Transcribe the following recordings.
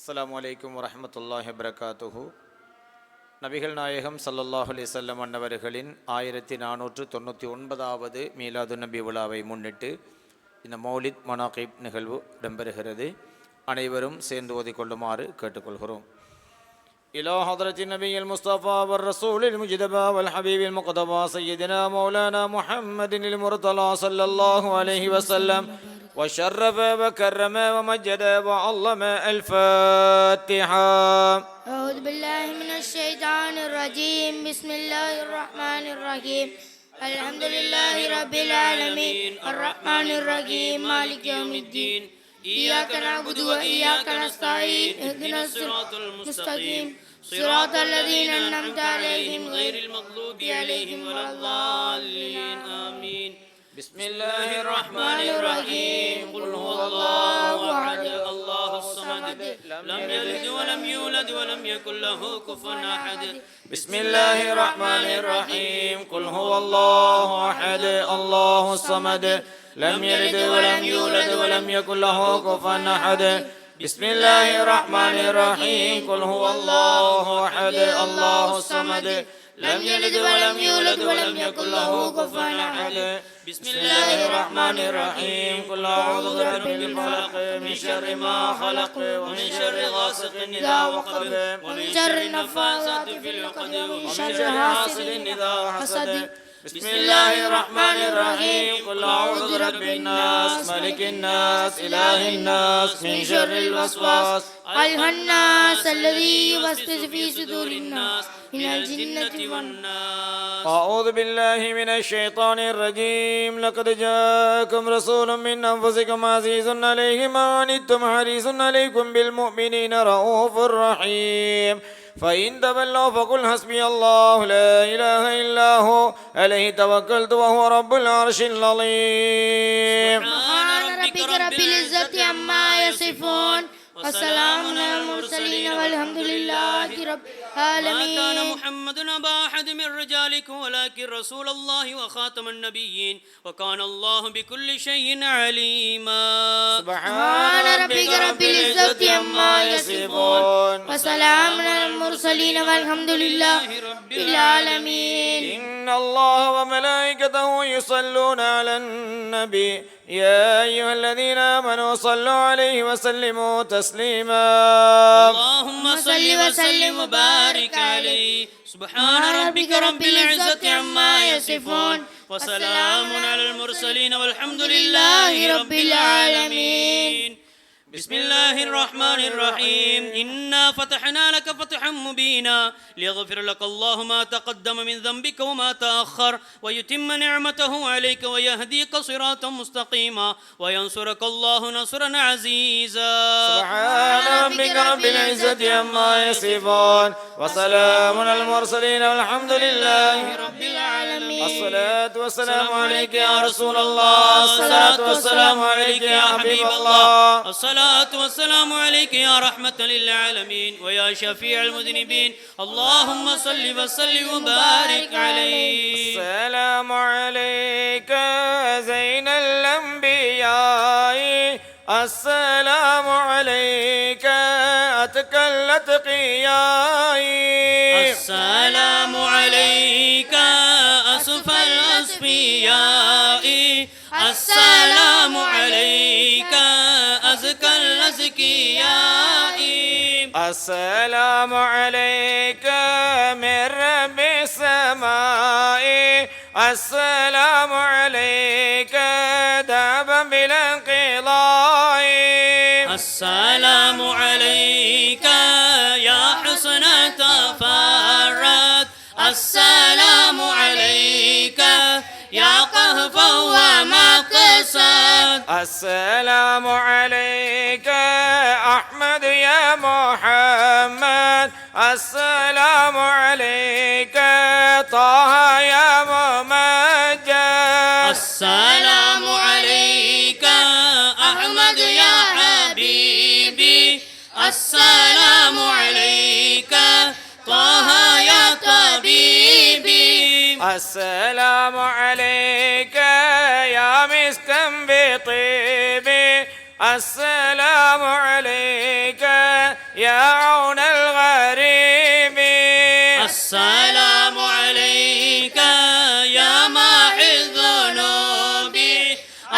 அஸ்ஸலாமு அலைக்கும் வரஹ்மத்துல்லாஹி வபரகாத்துஹு. நபிகள் நாயகம் ஸல்லல்லாஹு அலைஹி வஸல்லம் அன்னவர்களின் 1499வது மீலாது நபி விழாவை முன்னிட்டு இந்த மௌலித் மனாகிப் நிகழ்வு இடம்பெறுகிறது. அனைவரும் சேர்ந்து ஓதிக்கொள்ளுமாறு கேட்டுக்கொள்கிறோம். إلى حضرة النبي المصطفى والرسول المجتبى والحبيب المقتبى سيدنا مولانا محمد المرتضى صلى الله عليه وسلم وشرف وكرم ومجد وعظم. الفاتحة. أعوذ بالله من الشيطان الرجيم. بسم الله الرحمن الرحيم. الحمد لله رب العالمين الرحمن الرحيم مالك يوم الدين. إياك نعبد وإياك نستعين. اهدنا الصراط المستقيم صراط الذين أنعمت عليهم غير المغضوب عليهم ولا الضالين. آمين. بسم الله الرحمن الرحيم. قل هو الله أحد الله الصمد لم يلد ولم يولد ولم يكن له كفوا أحد. بسم الله الرحمن الرحيم. قل هو الله أحد الله الصمد لم يلد ولم يولد ولم يكن له كفوا أحد. بسم الله الرحمن الرحيم. قل هو الله أحد الله الصمد لم يلد ولم يولد ولم يكن له كفوا أحد. بسم الله الرحمن الرحيم. قل أعوذ برب الفلق من شر ما خلق ومن شر غاسق إذا وقب ومن شر النفاثات في العقد ومن شر حاسد إذا حسد. بسم الله الرحمن الرحيم. قل أعوذ برب الناس ملك الناس إله الناس من شر الوسواس الخناس الذي يوسوس في صدور الناس من الجنة والناس. أعوذ بالله من الشيطان الرجيم. لقد جاءكم رسول من أنفسكم عزيز عليه ما عنتم حريص عليكم بالمؤمنين رؤوف رحيم. فإن تولوا فقل حسبي الله لا إله إلا هو عليه توكلت وهو رب العرش العظيم. سبحان ربك رب العزة عما يصفون وسلام على المرسلين والحمد لله رب العالمين. ما كان محمد أبا أحد من رجالكم ولكن رسول الله وخاتم النبيين وكان الله بكل شيء عليما. سبحان ربك رب العزة عما يصفون وسلام على المرسلين والحمد لله رب العالمين. إن الله وملائكته يصلون على النبي يا أيها الذين آمنوا صلوا عليه وسلموا تسليما. اللهم صل وسلم وبارك عليه. سبحان ربك رب العزة عما يصفون وسلام على المرسلين والحمد لله رب العالمين. بسم الله الرحمن الرحيم. إنا فتحنا لك فتحا مبينا ليغفر لك الله ما تقدم من ذنبك وما تأخر ويتم نعمته عليك ويهديك صراطا مستقيما وينصرك الله نصرا عزيزا. سبحان ربك رب العزة عما يصفون وسلام على المرسلين والحمد لله رب العالمين. الصلاة والسلام عليك يا رسول الله. الصلاة والسلام عليك يا حبيب الله. الصلاة والسلام عليك يا رحمة للعالمين ويا شفيع المذنبين. اللهم صل وسلم وبارك عليه. السلام عليك زين الأنبياء السلام عليك أتقى الأتقياء. السلام عليك أسفى الأصفياء. السلام عليك أزكى الأزكياء. السلام عليك من رب السماء. السلام عليك دابا بلا انقضاء. السلام عليك يا حسن تفرد. السلام عليك يا قهفا ومقصد. السلام عليك أحمد يا محمد. السلام عليك طه يا ممجد. السلام عليك أحمد يا حبيبي. السلام عليك طه يا طبيبي. السلام عليك يا مسكن بطيبي. السلام عليك يا عون الغريب. السلام عليك يا ماحي الذنوب.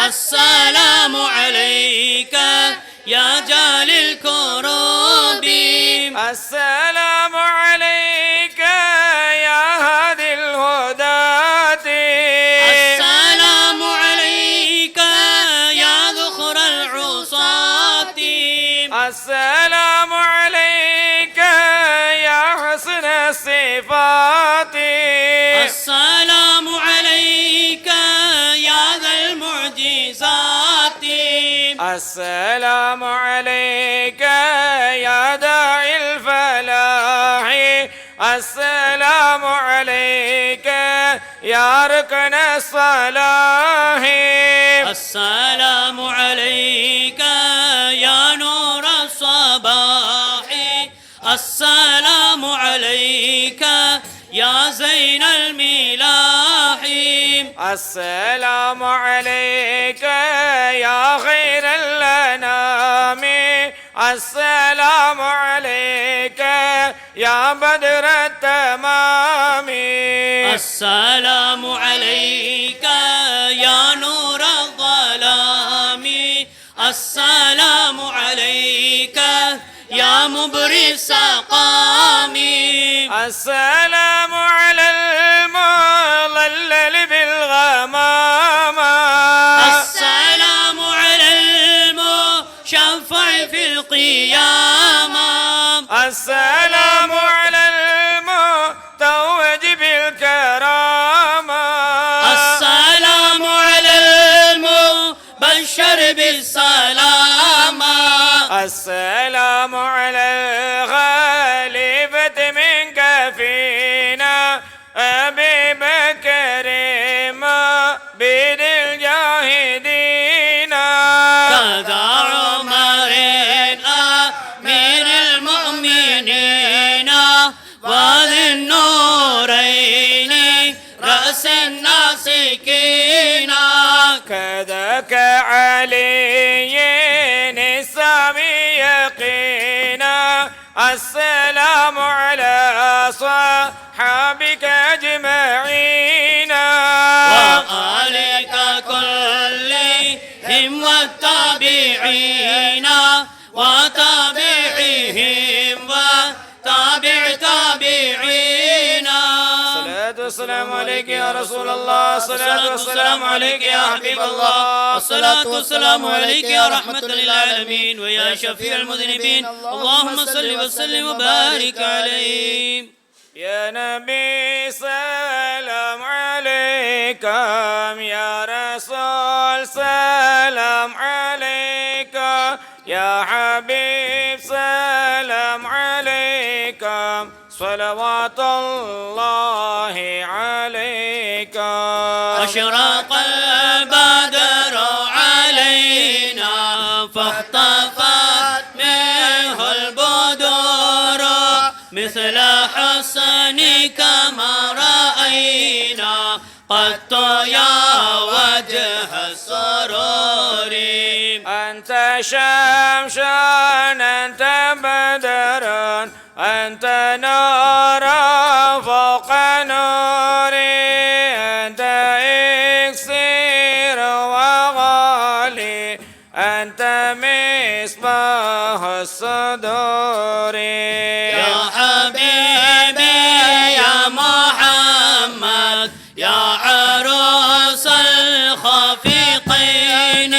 السلام عليك يا جالي الكروب. السلام عليك يا هادي الهداة. السلام عليك يا ذخر العصاة. السلام عليك يا حسن الصفات. السلام عليك يا ذا المعجزات. السلام عليك يا داعي الفلاح. السلام عليك يا ركن الصلاح. السلام عليك يا نور الصباح. السلام عليك يا زين الملاح. السلام عليك يا خير الأنام. السلام عليك يا بدر التمام. السلام عليك يا نور الظلام. السلام عليك يا مبري السقام. السلام على المضلل بالغمام. السلام على المشفع في القيامة. السلام على المتوج بالكرامة. السلام على المبشر بالسلامة. السلام على الخليفة منك فينا أبي بكر ما بيد الجاهدين. كذا عمر أمير المؤمنين وذي النورين رأس الناسكين. كذاك علي السامي يقينا. السلام على صحابك أجمعين وآلك كلهم والتابعين وتابعيهم وتابع تابعين. الصلاة والسلام عليك يا رسول الله. الصلاة والسلام عليك يا حبيب الله. الصلاة والسلام عليك يا رحمة للعالمين ويا شفيع المذنبين. اللهم صل وسلم وبارك عليه. يا نبي سلام عليك يا رسول سلام عليك يا حبيب سلام عليك صلوات الله عليك. أشرق البدر علينا فاختفت منه البدور مثل حسنك ما رأينا قط يا وجه السرور. أنت شمس أنت بدر أنت نور فوق نوري. أنت إكسير وغالي أنت مصباح الصدور. يا حبيبي يا محمد يا عروس الخفيقين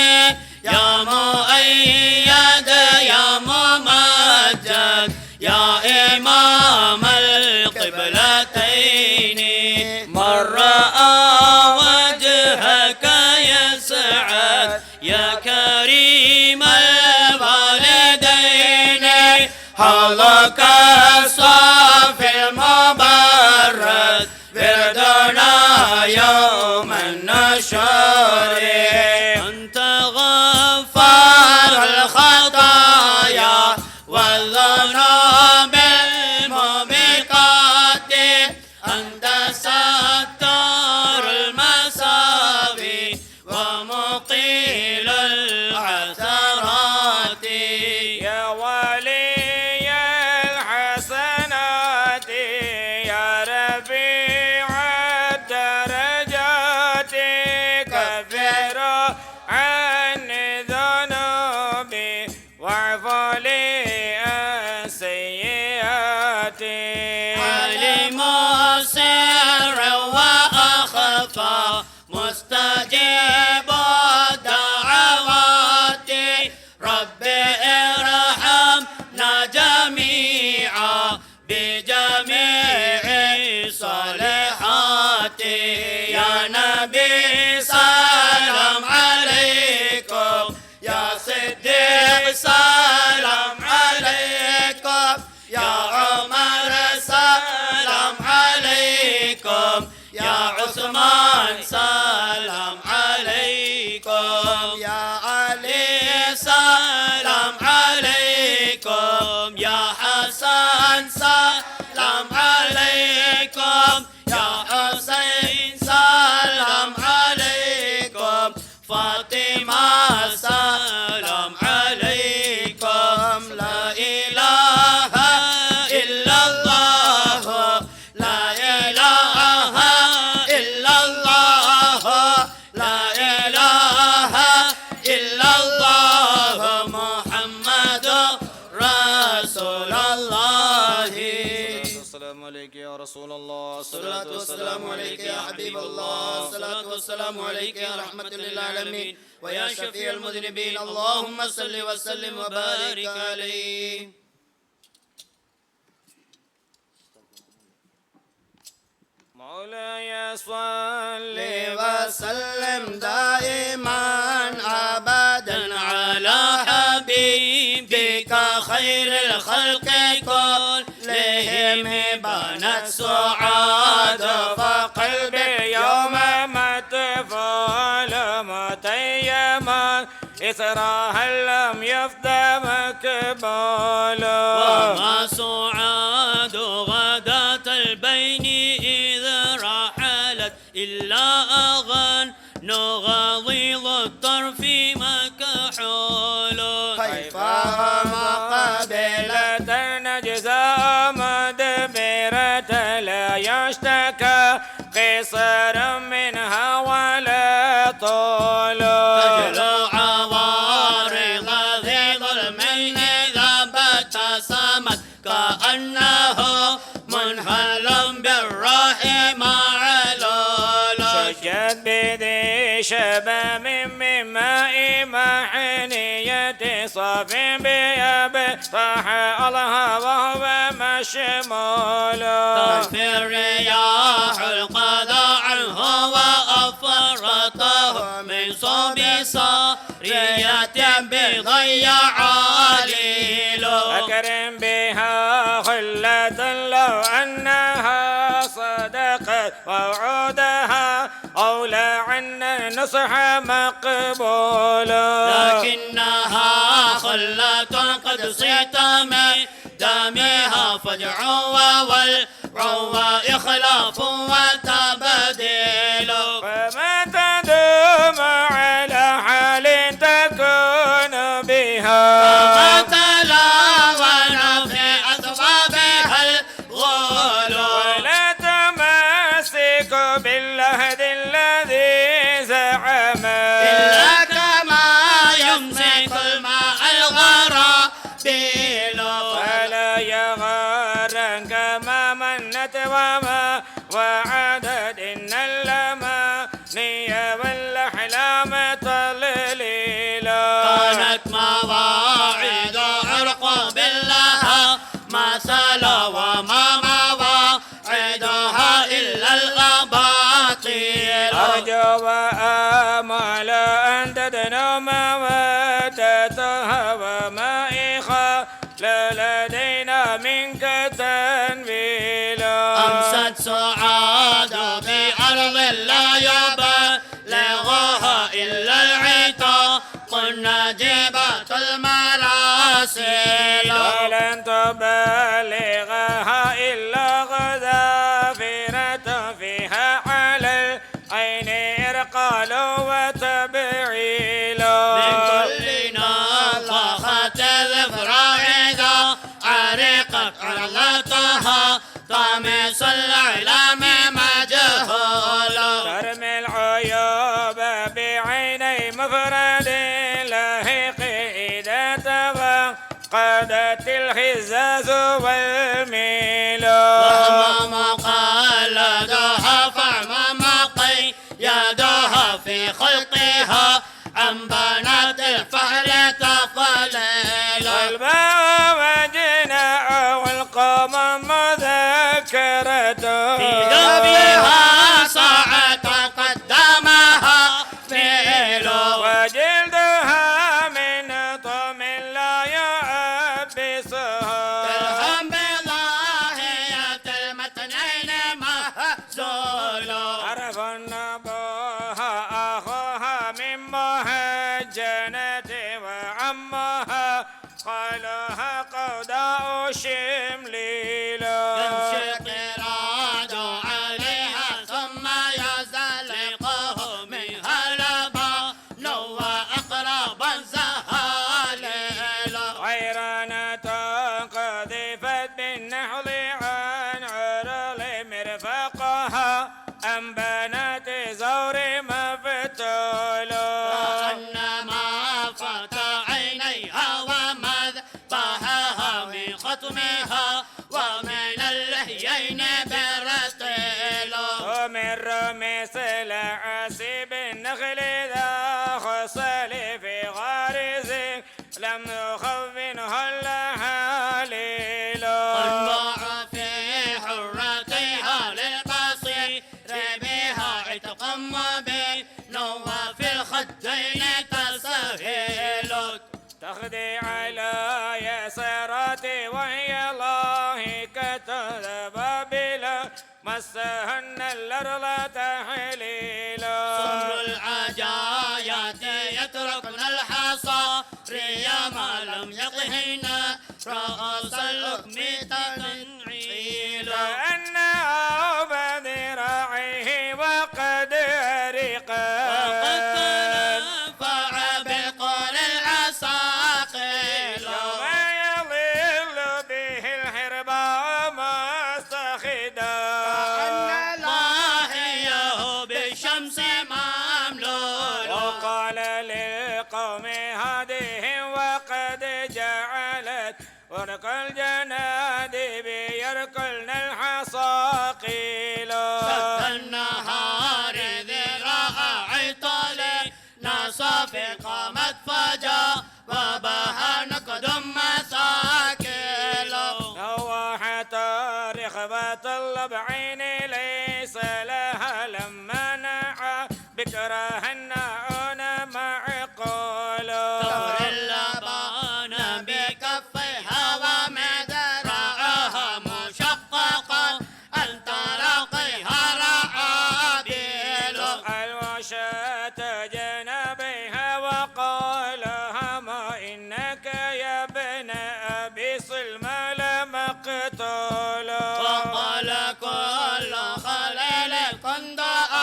يا مؤيد يا ممجد يا إمام القبلتين. من رأى وجهك يسعد يا كريم الوالدين. حولك الصافي المبرد بردنا يوم النشر. أنت غفار الخطايا والذنوب الموبقات. أنت ستار المساوي ومقيل العثرات. فاطمة السلام عليكم لا إله إلا الله لا إله إلا الله لا إله إلا الله محمد رسول الله. السلام عليك يا رسول الله، الصلاة والسلام عليك يا حبيب الله، الصلاة والسلام عليك يا رحمة للعالمين ويا شفيع المذنبين، اللهم صل وسلم وبارك عليه. مولاي صل وسلم دائما أبدا على حبيبك خير الخلق كلهم بنت سعاد فقلبي يوم ما تفعل متيما إثرها لم يفدى مكبالا. وما سعاد غداة البين إذا رحلت إلا أغان غضيض الطرف مكحول. كيف مقابلة نجزاء مدبرة لا يشتكى قصر منها ولا طول. تجلو عوارض ذي ظلم إذا ابتسمت كأنه منهل بالراح معلول. شجت بذي شباب من ماء محنية صاف بياب صاح الله وهو مشمول. تنفي الرياح القضاء عنه وأفرطه من صوب صارية بضيع عليل. أكرم بها خلة لو أنها صدقت ووعودها أولى عنا نصح مقبول. لكنها خلة قد صيت من دمها فجع والروى إخلاف وتبديل. فما تدوم على حال تكون بها فتلاون في أثوابها الغول. ولا تمسك بالعهد الذي زعما إلا كما يمسك الماء الغرابيل. فلا يغرنك ما منت وما وعدت إن الأماني والأحلام تضليلا. كانت مواعيد عرق بالله ما سلا وما مواعيدها إلا الأباطيل. أرجو وآمل أن تدنو مودتها وما إخا لدينا منك تنبيلا. أمست سعاد بأرض لا يبلغها إلا العطاء النجيبة المراسيل. ولن تبلغها إلا غزافرة فيها على العين إرقال وتبعيل. من كل نفخة ذفرائها عرقت عرضتها طمس الإعلام مجهول. ترمي العيوب بعيني مفرد لاهق إذا تفقدت الخزاز والميل. وهم مقلدها فهم قيدها في خلقها عن بنات الفحل تفليل. والباء وجناء والقمم مذكرة في ذبها ساعة قدمها فيل. وجلدها من طم لا يعبسها. تلهم بظاهية المتنين مهزول. عرف النبوها أخوها من مهجنة وعمها قالها قوداء شمليلا. يمشي قراد عليها ثم يزلقه منها لبن كأنما فتى عينيها ومذبحها من خطمها ومن اللحيين برتيل ومن رميس العسيب النخل ذا خصل في غارز لم يخونها اللحاليل انباع في حرتيها للبصير بها عتقا مبين وفي الخدين تسهيل تخدي على يساراتي وهي لاهكة بابلا مسهن الأرض تحليلا صبر العجايات يتركن الحصى ريا ما لم يطهن رأس اللقم تنعيل كأنه بذراعه وقد رقت فعبقر العساقيل يوم يضل به الحرباء مستخدا ضاحيه بالشمس مملول وقال للقوم هذه وقد جعلت ورق الجنادب يركلن الحصاقيل شد النهار ذراع عطالي نصف قامت فجا وبها نقد مساكيل نواحت رخبة اللبعين ليس لها لما نعى بكرهن معقول تغري اللبان بكفيها ومدرعها مشققا أن تلقيها رعابيل الوشاة جنبيها وقالها ما إنك يا ابن أبي سلمى لمقتول وقال كل خليل قنداء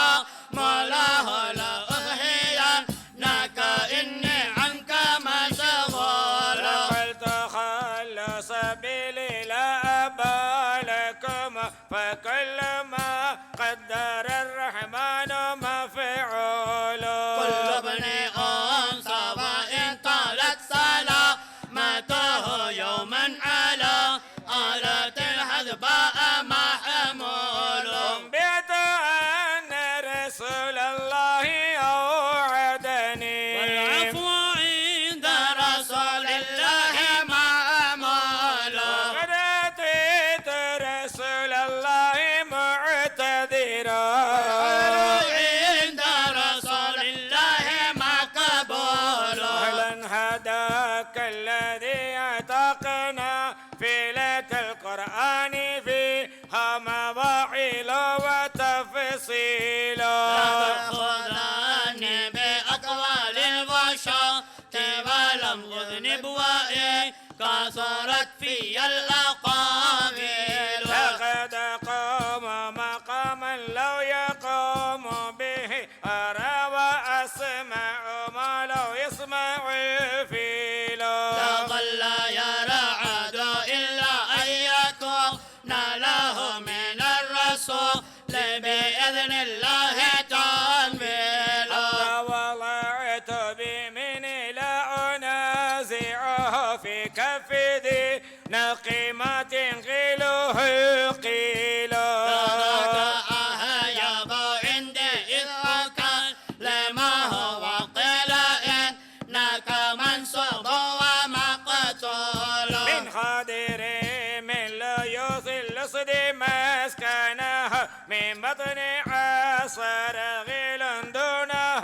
مولاه لا أهينك إني عنك مشغول بل تخلص سبيلي لا أبا لكم فكل ما قدر الرحمن مفعول كل ابن أنثى وإن طالت سلامته يوما على آلة الحذباء محمول أنبئت أن رسول الله أوعدني والعفو عند رسول الله معمول وقد أتيت رسول الله معتذرا عند رسول الله مقبول أهلا هداك الذي أعتقنا في ليلة القرآن فيها مواعيل وتفصيل تأخذني بأقوال الوشاة ولم أذنب وإن كثرت في الأقاويل لقد قام مقاما لو يقوم به أرى وأسمع ما لو يسمع الفيل لا ظل يرى عاد إلا أن يكون له من الرسول بإذن الله تنبيل وضعت بيميني لا أنازعه في كف ذي نقيمات غيله قيل تراك أهيب عندي إذ كان لما هو قيل إنك منصوب ومقتول من خادر من لا يصل صدي مسكنها من بطن عصر غيل دونه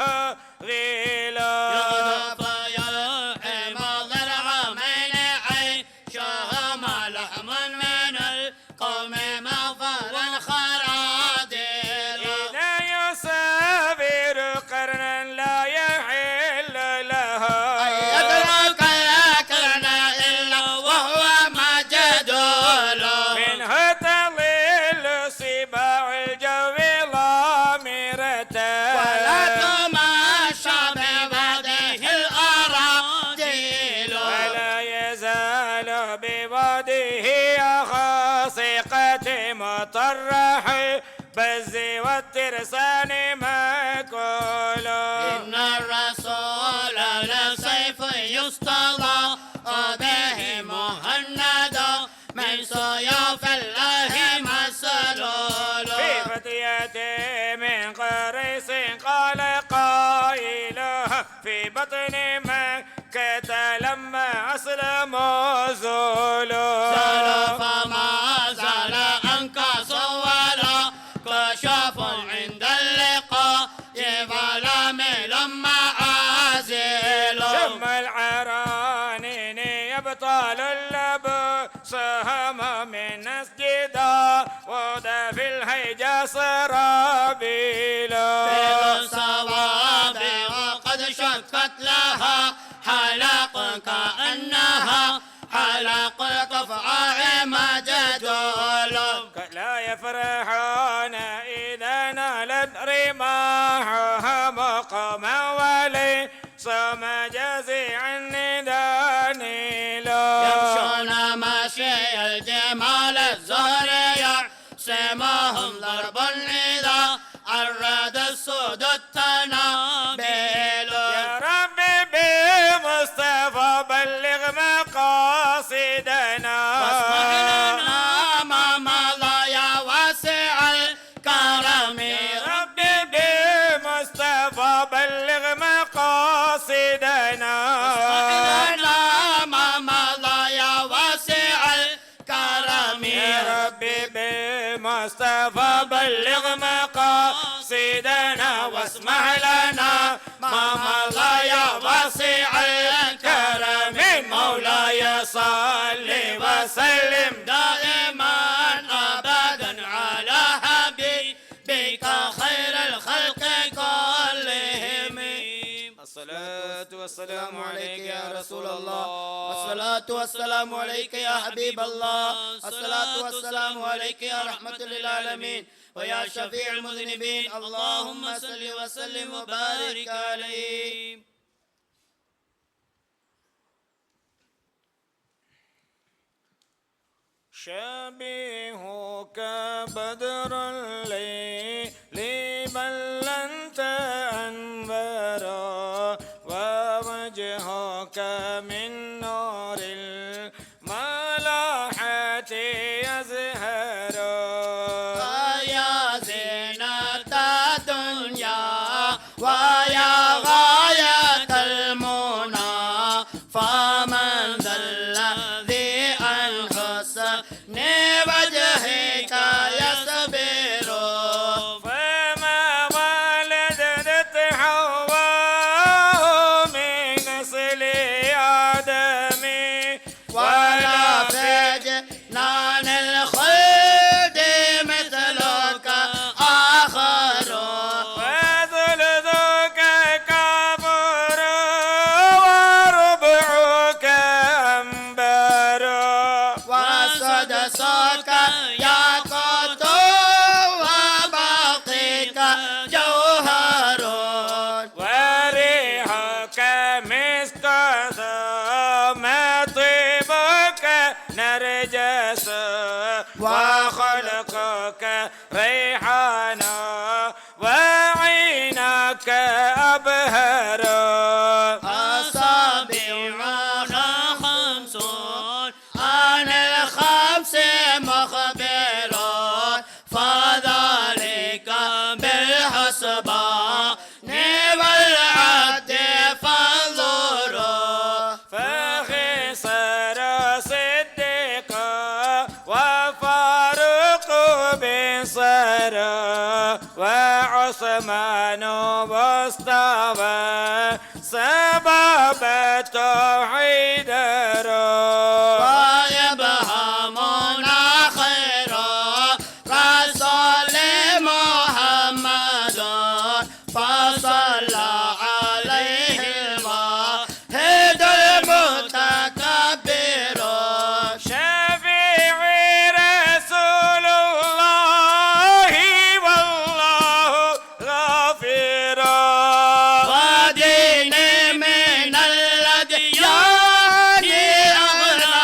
غيل يغضب يلحم ضلع من عيشهم لحم من القوم مغفرا خراديل إذا يسافر قرنا لا يحل له يدرك الأكرن إلا وهو مجدول منها تضل سباع الجو ضامرة ولا تماشى بواديه الأراضيل ولا يزال بواديه خاصقة مطرح بالز والترسان مأكول. إن الرسول لسيف يصطلى به مهند من سيوف الله مسلول. في فتية من قريص قال قائلها في بطن مكة لما أسلموا زولوا. فما زال أنكس ولا كشف عند اللقاء ولم لما عازل. شم العرانين يبطل اللبسهم من اسجدا ودا في الهيجا سرابيلا. بالصواب وقد شكت لها حلق كأنها حلق القفعاء مجدول. لا يفرحون إذا نالت رماحها مقاما وليس مجازعا دانيلا. يمشون مشي الجمال الزهر يعصمهم ضرب إذا أراد السود التنابيل. يا ربي بمصطفى بلغ مقاصدنا واسمح لنا ما مضى يا واسع الكرم. يا ربي بمصطفى بلغ مقاصدنا ما مضى يا واسع الكرم. يا ربي بمصطفى بلغ مقاصدنا واسمح لنا ما مضى يا واسع الكرم. مولاي صل وسلم دائما أبدا على حبيبك خير الخلق كلهم. الصلاة والسلام عليك يا رسول الله. الصلاة والسلام عليك يا حبيب الله. الصلاة والسلام عليك يا رحمة للعالمين ويا شفيع المذنبين. اللهم صل وسلم وبارك عليه. شبيهك بدر الليل بل أنت أنبرا ووجهك من نور الملاحة يزهر. يا زينة الدنيا ويا غاية المنى فمن ذا الذي عن حسن وجهك يصبر. فما ولدت حواء من نسل آدم ولا في جنان الخلد مثلك آخر. وثلثك كافر وربعك أنبر. وسدسك ياقوت وباقيك جوهر. وريحك مسك ثم طيبك نرجس وخلقك ريحانا وعينك أبهر. أصابعنا خمسون عن الخمس مخبر فذلك بالحسبان والعد فانظروا. فخسر صديقا وفاروق بصر وعثمان مصطفى سبب التوحيد. ويبهمنا خير رسول محمد فصلى عليه الماهد المتكبر. شفيعي رسول الله والله غفيرا. ودين من الأديان أغنى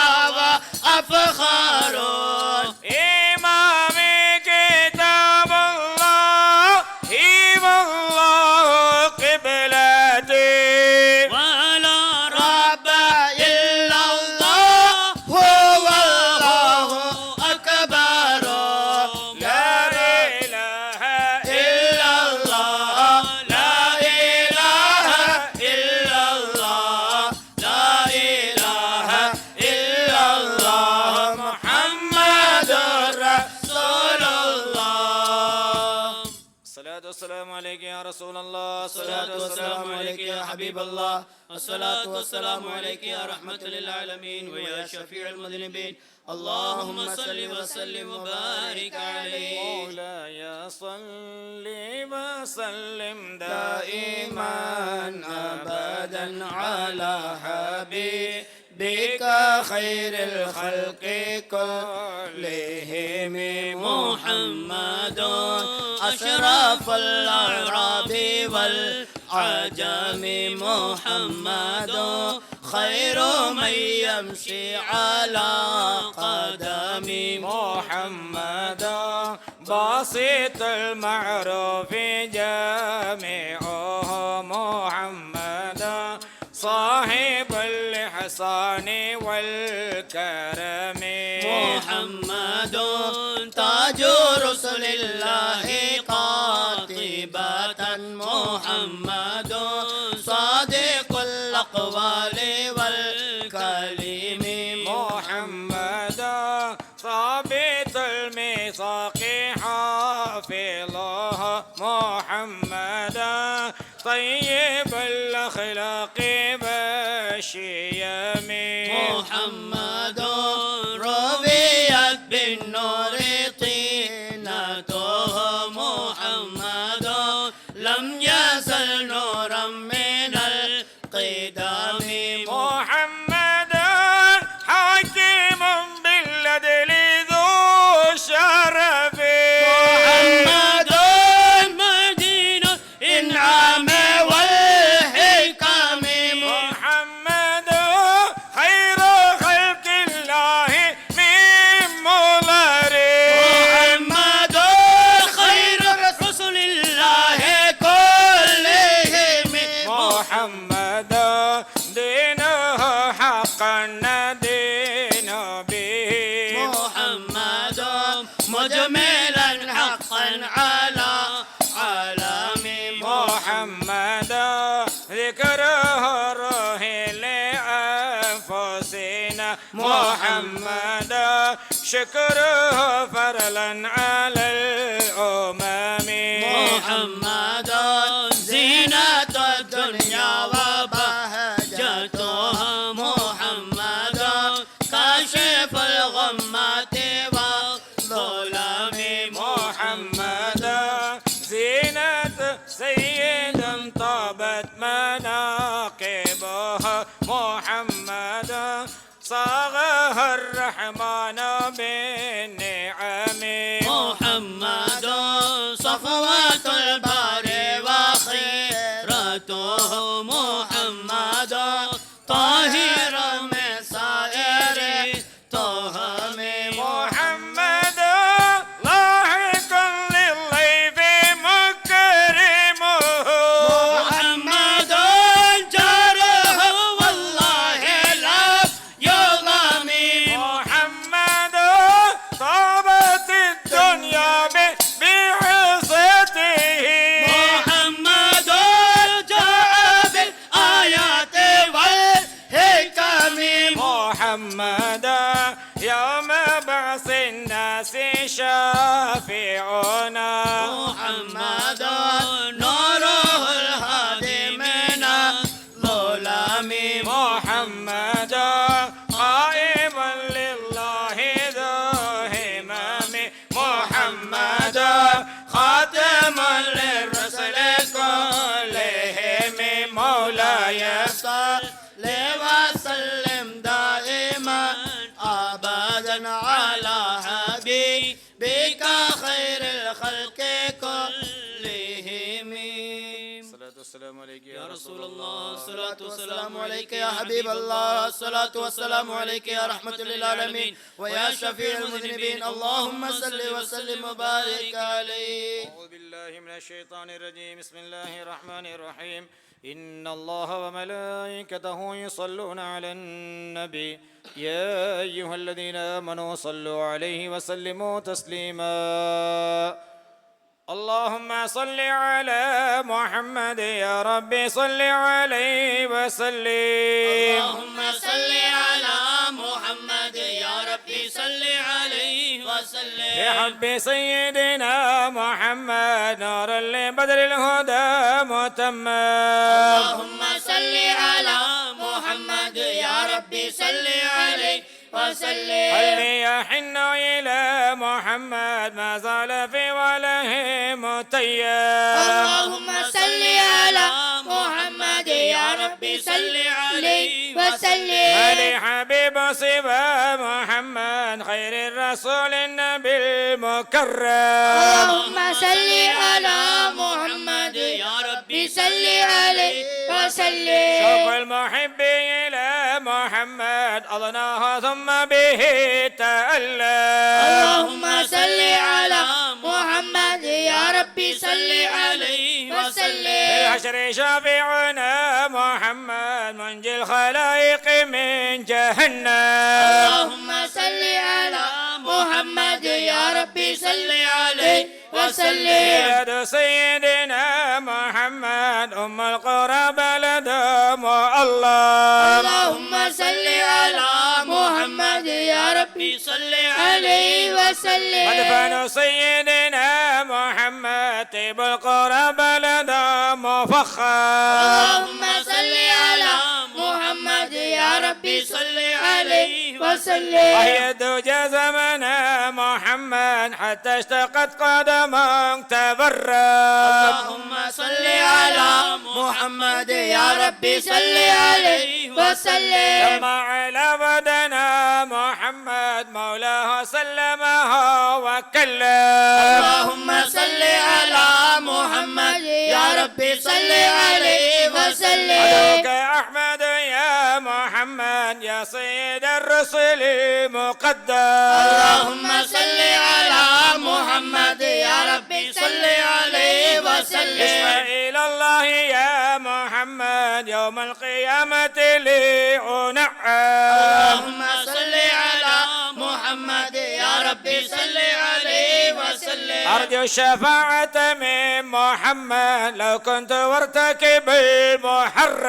الصلاة والسلام عليك يا حبيب الله. الصلاة والسلام عليك يا رحمة للعالمين ويا شفيع المذنبين. اللهم صل وسلم وبارك عليه. مولاي صل وسلم دائما أبدا على حبيبك خير الخلق كلهم محمد أشرف الأعراب والعجم. محمد خير من يمشي على قدم. محمد باسط المعروف جامعه. محمد صاحب الإحسان والكرم. محمد تاج رسل الله قاطبة. محمد صادق الأقوال والكلم. محمد ثابت الميثاق حافظه. محمد طيب الأخلاق بالشيم. محمد ربيت بالنور طينته. محمد لم يزل نورا من القدم. محمد حكيم بالعدل ذو شرف. محمد مدين الإنعام والحكم. محمد خير خلق الله من مضر. محمد خير رسل الله كلهم. محمد دينه حقا ندين به. محمد مجملا حقا على عالم. محمد ذكره روح لأنفسنا. محمد شكره فرلا على الأمم. محمد زينة الدنيا وبهجتها. محمد كاشف الغمات والظلام. محمد زينة سيد طابت مناقبه. محمد صاغها الرحمن بالنعم. محمد صفوة البار وخيرته. محمد طاهر من سائر التهم. محمد لاحق للضيف مكرمه. محمد جاره والله لا يظلم. محمد طابت الدنيا بعصته. محمد جاء بالآيات والحكم. محمد يوم بعث الناس شافعنا. محمد نوره الهادي من الظلام. محمد قائما لله ذو همم. محمد خاتما للرسل كلهم. مولاي صل وسلم دائما ابدا على حبيبك خير الخلق كلهم. الصلاة والسلام عليك يا رسول الله. الصلاة والسلام عليك يا حبيب الله. الصلاة والسلام عليك يا رحمة للعالمين ويا شفيع المذنبين. اللهم صل وسلم وبارك عليه. أعوذ بالله من الشيطان الرجيم. بسم الله الرحمن الرحيم. إن الله وملائكته يصلون على النبي يا أيها الذين آمنوا صلوا عليه وسلموا تسليما. اللهم صل على محمد يا ربي صل عليه وسلم. اللهم صل على محمد يا ربي صل عليه وسلم. وسلم بحب سيدنا محمد نور لبدر الهدى متمم. اللهم صل على محمد يا ربي صل عليه وسلم. قلبي يحن إلى محمد ما زال في وله متيم. اللهم صل على محمد يا ربي صل عليه وسلم. علي حبيب صفا محمد خير الرسول النبي المكرم. اللهم صل على محمد يا ربي صل عليه وسلم. شوق المحب إلى محمد أضناه ثم به تألم. اللهم صل على محمد يا ربي صل عليه وسلم. في الحشر شافعنا محمد منجي الخلائق من جهنم. اللهم صل على محمد يا ربي صل عليه وسلم. يد سيدنا محمد أم القرى بلد الله. اللهم صل على محمد يا ربي صل عليه وسلم. مدفن سيدنا محمد طيب القرى بلد مفخم. اللهم صل على محمد يا ربي صل عليه وسلم. ويد جزمنا محمد حتى اشتقت قدمك تبرم. اللهم صل على محمد يا ربي صل عليه وسلم. لما على بدنا محمد مولاه سلمه وكلم. اللهم صل على محمد يا ربي صل عليه وسلم. عدوك أحمد يا محمد يا سيد الرسل مقدم. اللهم صل على محمد يا ربي صل عليه وسلم. إسماعيل الله يا محمد يوم القيامة لأنعم. اللهم صل على محمد يا ربي صل عليه وسلم. أرجو الشفاعة من محمد لو كنت وارتكب المحرم.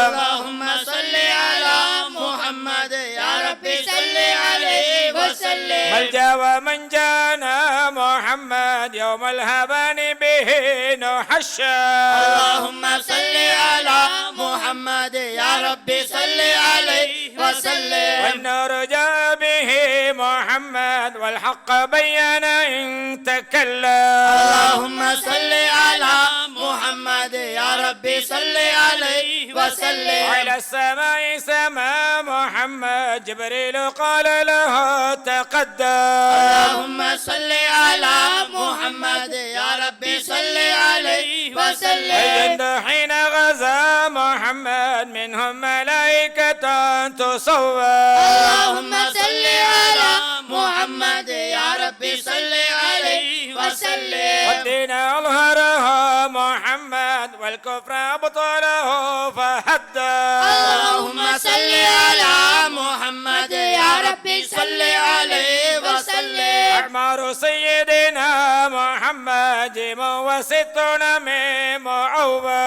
اللهم صل على محمد يا ربي صل عليه وسلم. ملجا ومن جانا محمد يوم الهبان به نحشم. اللهم صل على محمد يا ربي صل عليه وسلم. والنور جاء به محمد والحق بين إن تكلم. اللهم صل على محمد يا ربي صل عليه وسلم. على السماء سما محمد جبريل قال له تقدم. اللهم صل على محمد يا ربي صل عليه وسلم. الجند حين غزا محمد منهم ملائكة تصور. اللهم صل على محمد يا ربي صل عليه وسلم. والدين أظهرها محمد والكفر أبطله فهدى. اللهم صل على محمد يا ربي صل عليه وسلم. أعمار سيدنا محمد جيم وستون ميم عوبا.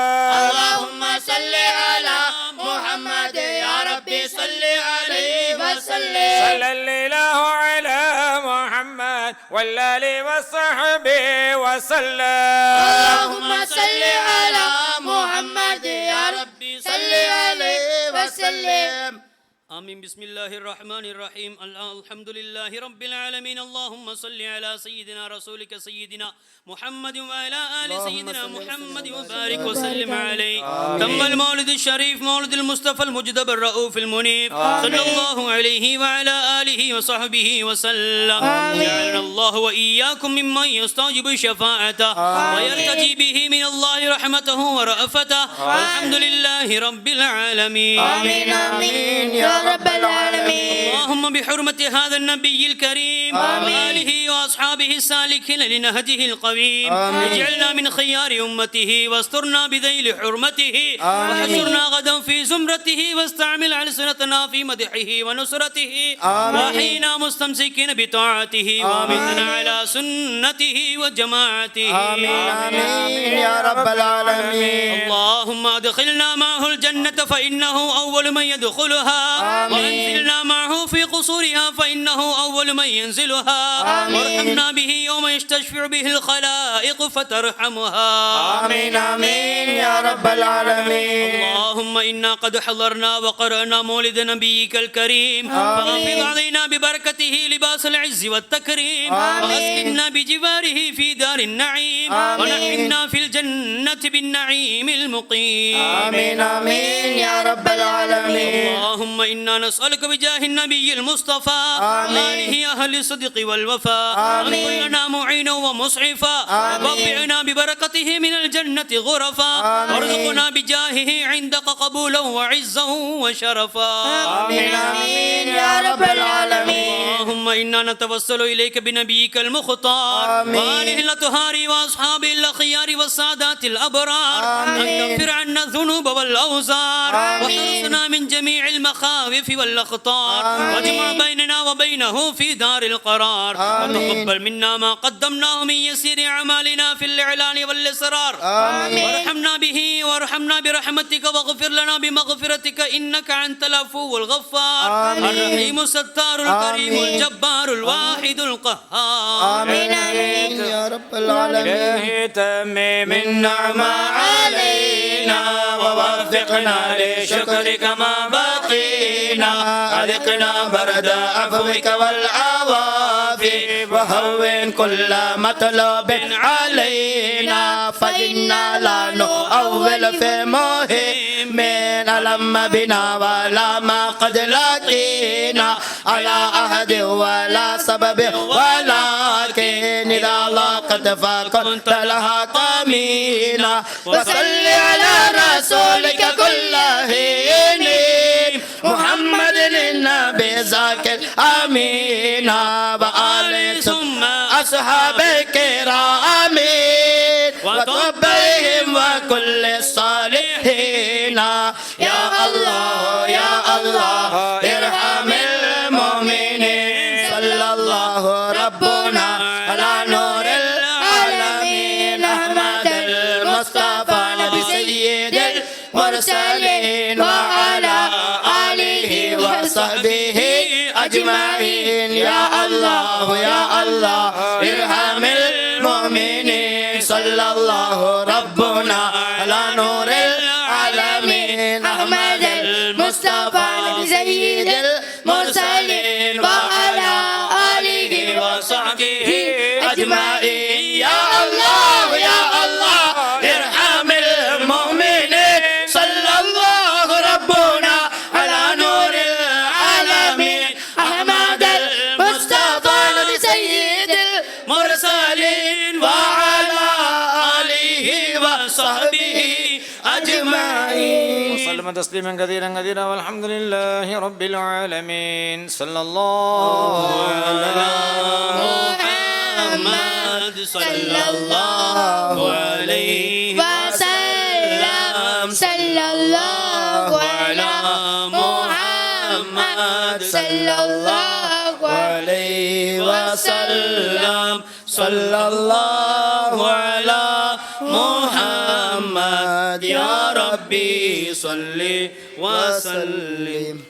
اللهم صل على محمد يا ربي صل عليه وسلم. صلى الإله على محمد والآل والصحب وسلم. اللهم صل على محمد يا ربي صل عليه وسلم. آمين. بسم الله الرحمن الرحيم. الحمد لله رب العالمين. اللهم صل على سيدنا رسولك سيدنا محمد وعلى آل سيدنا محمد وبارك وسلم عليه. تم المولد الشريف مولد المصطفى المجتبى الرؤوف المنيب صلى الله عليه وعلى آله وصحبه وسلم. جعلنا الله وإياكم ممن يستوجب شفاعته ويرتجي به من الله رحمته ورأفته. والحمد لله رب العالمين. آمين آمين يا رب العالمين. اللهم بحرمة هذا النبي الكريم وآله وأصحابه السالكين لنهجه القويم اجعلنا من خيار أمته واسترنا بذيل حرمته وحشرنا غدا في زمرته واستعمل ألسنتنا في مدحه ونصرته وحينا مستمسكين بطاعته وامتنا على سنته وجماعته. آمين يا رب العالمين. اللهم ادخلنا معه الجنة فإنه أول من يدخلها وأنزلنا معه في قصورها فإنه أول من ينزلها وارحمنا به يوم يستشفع به الخلائق فترحمها آمين آمين يا رب العالمين. اللهم إنا قد حضرنا وقرأنا مولد نبيك الكريم فأفض علينا ببركته لباس العز والتكريم وأسكننا بجواره في دار النعيم ونعمنا في الجنة بالنعيم المقيم. آمين آمين يا رب العالمين. اللهم إنا نسألك بجاه النبي المصطفى آله أهل الصدق والوفاء أن كن لنا معينا ومصعفا ووفقنا ببركته من الجنة غرفا وارزقنا بجاهه عندك قبولا وعزا وشرفا. آمين آمين يا رب العالمين. اللهم إنا نتوسل إليك بنبيك المختار وآله الأطهار وأصحابه الأخيار والسادات الأبرار أن تغفر عنا الذنوب والأوزار وحرصنا من جميع المخاوف والأخطار واجمع بيننا وبينه في دار القرار وتقبل منا ما قدمناه من يسير أعمالنا في الإعلان والإسرار وارحمنا به وارحمنا برحمتك واغفر لنا بمغفرتك إنك أنت العفو الغفار الرحيم الستار الكريم الجبار الواحد القهار. آمين آمين يا رب العالمين. إلهي تمم النعمة علينا ووفقنا لشكرك ما بقينا أذقنا برد عفوك والعوافي وهون كل مطلوب علينا فإنا لا نؤول في مهم لما بنا ولا ما قد لقينا على عهد ولا سبب ولكن إذا لاقت فكنت لها قمينا وصل على رسولك كل حين محمد النبي ذاك الأمين وآله ثم أصحابه الكرام وطبهم وكل الصالحين. يا الله يا الله ارحم المؤمنين صلى الله ربنا على نور العالمين أحمد المصطفى نبي سيد المرسلين وعلى آله وصحبه أجمعين. يا الله يا الله ارحم المؤمنين صلى الله ربنا على نور العالمين أحمد المصطفى نبي سيد المرسلين وعلى آله وصحبه أجمعين. يا الله يا الله ارحم المؤمنين صلى الله ربنا على نور العالمين أحمد المصطفى نبي سيد المرسلين وعلى آله وصحبه أجمعين. وسلم تسليما كثيرا كثيرا والحمد لله رب العالمين. صلى الله على محمد صلى الله عليه وسلم صلى الله على محمد صلى الله عليه وسلم صلى الله على محمد يا ربي صل وسلم.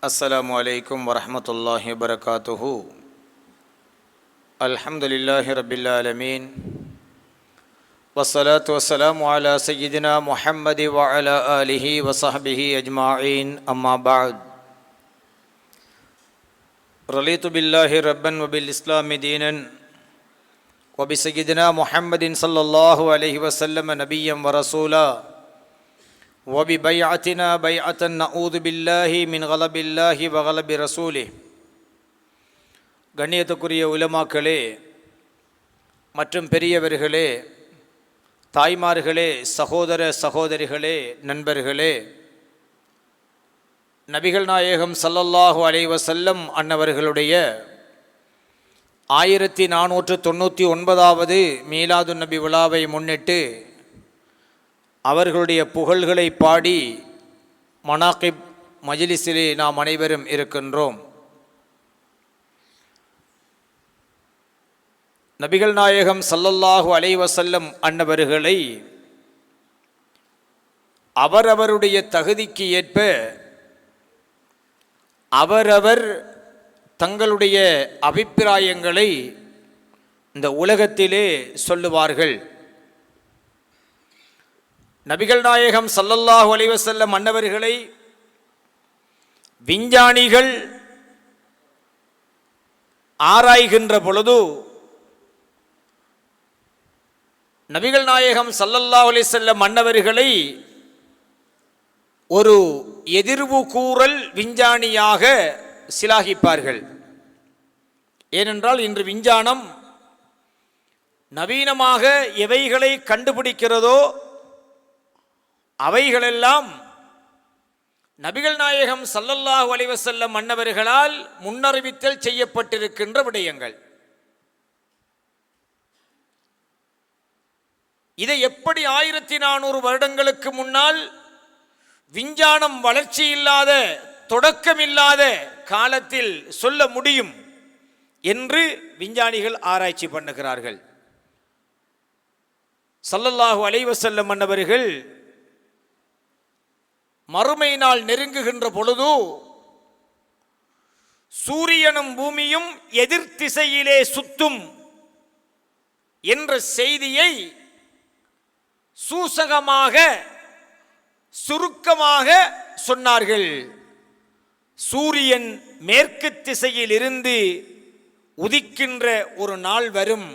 السلام عليكم ورحمة الله وبركاته. الحمد لله رب العالمين والصلاة والسلام على سيدنا محمد وعلى آله وصحبه أجمعين. أما بعد، رضيت بالله ربا وبالإسلام دينا وبسيدنا محمد صلى الله عليه وسلم نبيا ورسولا وببيعتنا بيعة نعوذ بالله من غضب الله وغضب رسوله. கண்ணியத்துக்குரிய உலமாக்களே மற்றும் பெரியவர்களே, தாய்மார்களே, சகோதர சகோதரிகளே, நண்பர்களே, நபிகள் நாயகம் ஸல்லல்லாஹு அலைஹி வஸல்லம் அன்னவர்களுடைய 1499வது மீலாது நபி விழாவை முன்னிட்டு அவர்களுடைய புகழ்களை பாடி மனாகிப் மஜ்லிஸிலே நாம் அனைவரும் இருக்கின்றோம். நபிகள் நாயகம் ஸல்லல்லாஹு அலைஹி வஸல்லம் அன்னவர்களை அவரவருடைய தகுதிக்கு ஏற்ப அவரவர் தங்களுடைய அபிப்பிராயங்களை இந்த உலகத்திலே சொல்லுவார்கள். நபிகள் நாயகம் ஸல்லல்லாஹு அலைஹி வஸல்லம் அன்னவர்களை விஞ்ஞானிகள் ஆராய்கின்ற பொழுது நபிகள் நாயகம் ஸல்லல்லாஹு அலைஹி வஸல்லம் அன்னவர்களை ஒரு எதிர்வு கூறல் விஞ்ஞானியாக சிலாகிப்பார்கள். ஏனென்றால் இன்று விஞ்ஞானம் நவீனமாக எவைகளை கண்டுபிடிக்கிறதோ அவைகளெல்லாம் நபிகள் நாயகம் ஸல்லல்லாஹு அலைஹி வஸல்லம் அன்னவர்களால் முன்னறிவித்தல் செய்யப்பட்டிருக்கின்ற விடயங்கள். இதை எப்படி 1400 வருடங்களுக்கு முன்னால் விஞ்ஞானம் வளர்ச்சி இல்லாத தொடக்கமில்லாத காலத்தில் சொல்ல முடியும் என்று விஞ்ஞானிகள் ஆராய்ச்சி பண்ணுகிறார்கள். ஸல்லல்லாஹு அலைஹி வஸல்லம் அன்னவர்கள் மறுமை நாள் நெருங்குகின்ற பொழுது சூரியனும் பூமியும் எதிர் திசையிலே சுத்தும் என்ற செய்தியை சூசகமாக சுருக்கமாக சொன்னார்கள். சூரியன் மேற்கு திசையில் இருந்து உதிக்கின்ற ஒரு நாள் வரும்,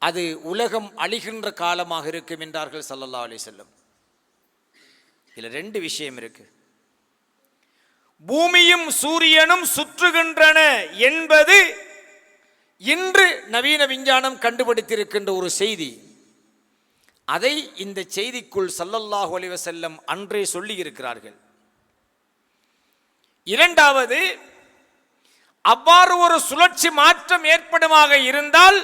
அது உலகம் அழிகின்ற காலமாக இருக்கும் என்றார்கள் ஸல்லல்லாஹு அலைஹி வஸல்லம். இதில் 2 விஷயம் இருக்கு. பூமியும் சூரியனும் சுற்றுகின்றன என்பது இன்று நவீன விஞ்ஞானம் கண்டுபிடித்திருக்கின்ற ஒரு செய்தி. அதை இந்த செய்திக்குள் ஸல்லல்லாஹு அலைஹி வஸல்லம் அன்றே சொல்லி இருக்கிறார்கள். இரண்டாவது, அவ்வாறு ஒரு சுழற்சி மாற்றம் ஏற்படுமாக இருந்தால்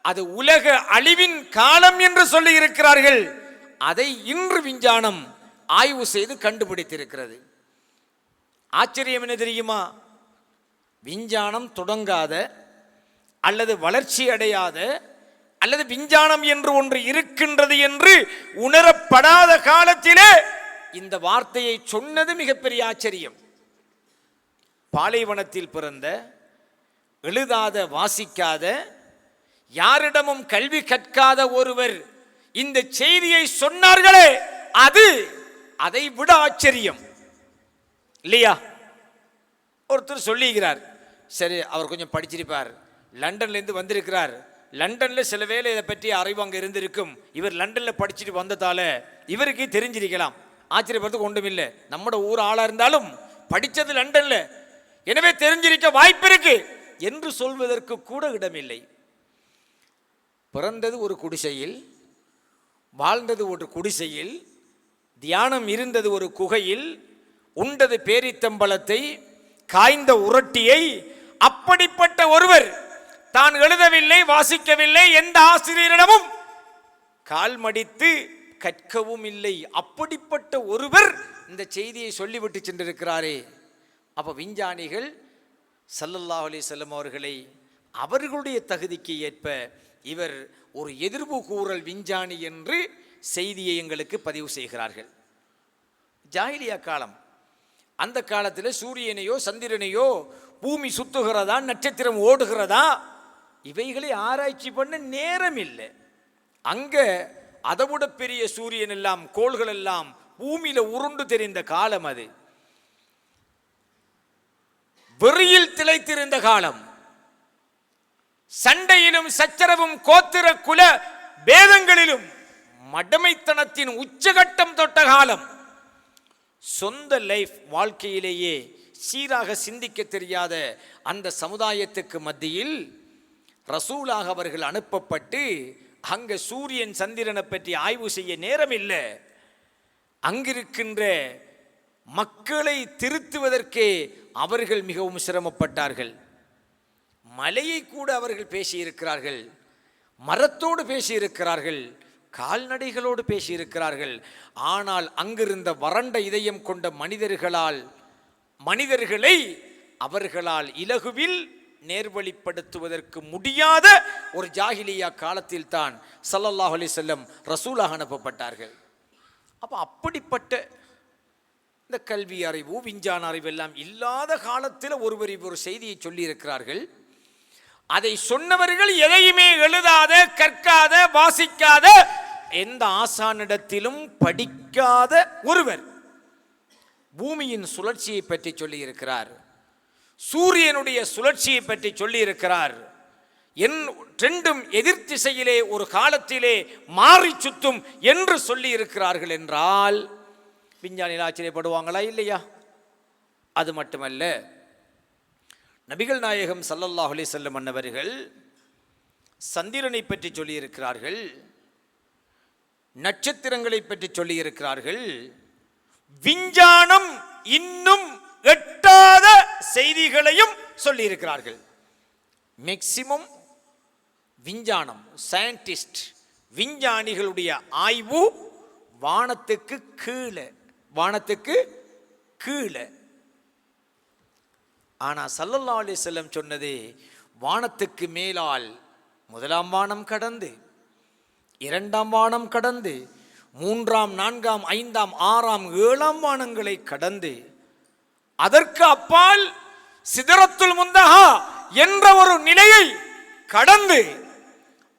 அது உலக அழிவின் காலம் என்று சொல்லி இருக்கிறார்கள். அதை இன்று விஞ்ஞானம் ஆய்வு செய்து கண்டுபிடித்திருக்கிறது. ஆச்சரியம் என்ன தெரியுமா? விஞ்ஞானம் தொடங்காத அல்லது வளர்ச்சி அடையாத அல்லது விஞ்ஞானம் என்று ஒன்று இருக்கின்றது என்று உணரப்படாத காலத்திலே இந்த வார்த்தையை சொன்னது மிகப்பெரிய ஆச்சரியம். பாலைவனத்தில் பிறந்த, எழுதாத, வாசிக்காத, யாரிடமும் கல்வி கற்காத ஒருவர் இந்த செய்தியை சொன்னார்களே, அது அதை விட ஆச்சரியம் இல்லையா? ஒருத்தர் சொல்லுகிறார், சரி அவர் கொஞ்சம் படிச்சிருப்பார், லண்டன்ல இருந்து வந்திருக்கிறார், லண்டன்ல சில வேளை இதை பற்றி அறிவு அங்கே இருந்திருக்கும், இவர் லண்டன்ல படிச்சுட்டு வந்ததால இவருக்கு தெரிஞ்சிருக்கலாம். ஆச்சரியப்படுறதுக்கு ஒன்றும் இல்லை. நம்மட ஊர் ஆளா இருந்தாலும் படித்தது லண்டன்ல, எனவே தெரிஞ்சிருக்க வாய்ப்பு இருக்கு என்று சொல்வதற்கு கூட இடமில்லை. பிறந்தது ஒரு குடிசையில், வாழ்ந்தது ஒரு குடிசையில், தியானம் இருந்தது ஒரு குகையில், உண்டது பேரித்தம்பளத்தை, காய்ந்த உரட்டியை. அப்படிப்பட்ட ஒருவர் தான் எழுதவில்லை, வாசிக்கவில்லை, எந்த ஆசிரியரிடமும் கால் மடித்து கற்கவும் இல்லை. அப்படிப்பட்ட ஒருவர் இந்த செய்தியை சொல்லிவிட்டு சென்றிருக்கிறாரே. அப்ப விஞ்ஞானிகள் ஸல்லல்லாஹு அலைஹி வஸல்லம் அவர்களை அவர்களுடைய தகுதிக்கு ஏற்ப இவர் ஒரு எதிர்வு கூறல் விஞ்ஞானி என்று செய்தியை எங்களுக்கு பதிவு செய்கிறார்கள். ஜாஹிலியா காலம், அந்த காலத்தில் சூரியனையோ சந்திரனையோ பூமி சுத்துகிறதா நட்சத்திரம் ஓடுகிறதா இவைகளை ஆராய்ச்சி பண்ண நேரம் இல்லை. அங்க அதைவிட பெரிய சூரியன் எல்லாம் கோள்கள் எல்லாம் பூமியில உருண்டு தெரிந்த காலம் அது. வெறியில் திளைத்திருந்த காலம், சண்டையிலும் சச்சரவும் கோத்திர குல பேதங்களிலும் மடமைத்தனத்தின் உச்சகட்டம் தொட்ட காலம். சொந்த லைஃப் வாழ்க்கையிலேயே சீராக சிந்திக்க தெரியாத அந்த சமுதாயத்துக்கு மத்தியில் ரசூலாக அவர்கள் அனுப்பப்பட்டு அங்க சூரியன் சந்திரனை பற்றி ஆய்வு செய்ய நேரம் இல்லை. அங்கிருக்கின்ற மக்களை திருத்துவதற்கே அவர்கள் மிகவும் சிரமப்பட்டார்கள். மலையை கூட அவர்கள் பேசியிருக்கிறார்கள், மரத்தோடு பேசியிருக்கிறார்கள், கால்நடைகளோடு பேசியிருக்கிறார்கள். ஆனால் அங்கிருந்த வறண்ட இதயம் கொண்ட மனிதர்களை அவர்களால் இலகுவில் நேர்வழிப்படுத்துவதற்கு முடியாத ஒரு ஜாஹிலியா காலத்தில் தான் ஸல்லல்லாஹு அலைஹி வஸல்லம் ரசூலாக அனுப்பப்பட்டார்கள். அப்படிப்பட்ட இந்த கல்வி அறிவு விஞ்ஞான அறிவு எல்லாம் இல்லாத காலத்தில் ஒரு செய்தியை சொல்லி இருக்கிறார்கள். அதை சொன்னவர்கள் எதையுமே எழுதாத, கற்காத, வாசிக்காத, எந்த ஆசானிடத்திலும் படிக்காத ஒருவர் பூமியின் சுழற்சியை பற்றி சொல்லி இருக்கிறார், சூரியனுடைய சுழற்சியை பற்றி சொல்லி இருக்கிறார். ரெண்டும் எதிர் திசையிலே ஒரு காலத்திலே மாறி சுத்தும் என்று சொல்லி இருக்கிறார்கள் என்றால் விஞ்ஞானிகள் ஆச்சரியப்படுவாங்களா இல்லையா? அது மட்டுமல்ல, நபிகள் நாயகம் ஸல்லல்லாஹு அலைஹி வஸல்லம் அன்னவர்கள் சந்திரனை பற்றி சொல்லி இருக்கிறார்கள், நட்சத்திரங்களை பற்றி சொல்லி இருக்கிறார்கள். விஞ்ஞானம் இன்னும் எட்டாத செய்திகளையும் சொல்லி இருக்கிறார்கள். மேக்சிமம் விஞ்ஞானம், சயின்டிஸ்ட், விஞ்ஞானிகளுடைய ஆய்வு வானத்துக்கு கீழே. ஆனா ஸல்லல்லாஹு அலைஹி வஸல்லம் சொன்னது வானத்துக்கு மேலால் முதலாம் வானம் கடந்து, இரண்டாம் வானம் கடந்து, மூன்றாம், நான்காம், ஐந்தாம், ஆறாம், ஏழாம் வானங்களை கடந்து, அதற்கு அப்பால் சிதறத்துல் முந்தஹா என்ற ஒரு நிலையை கடந்து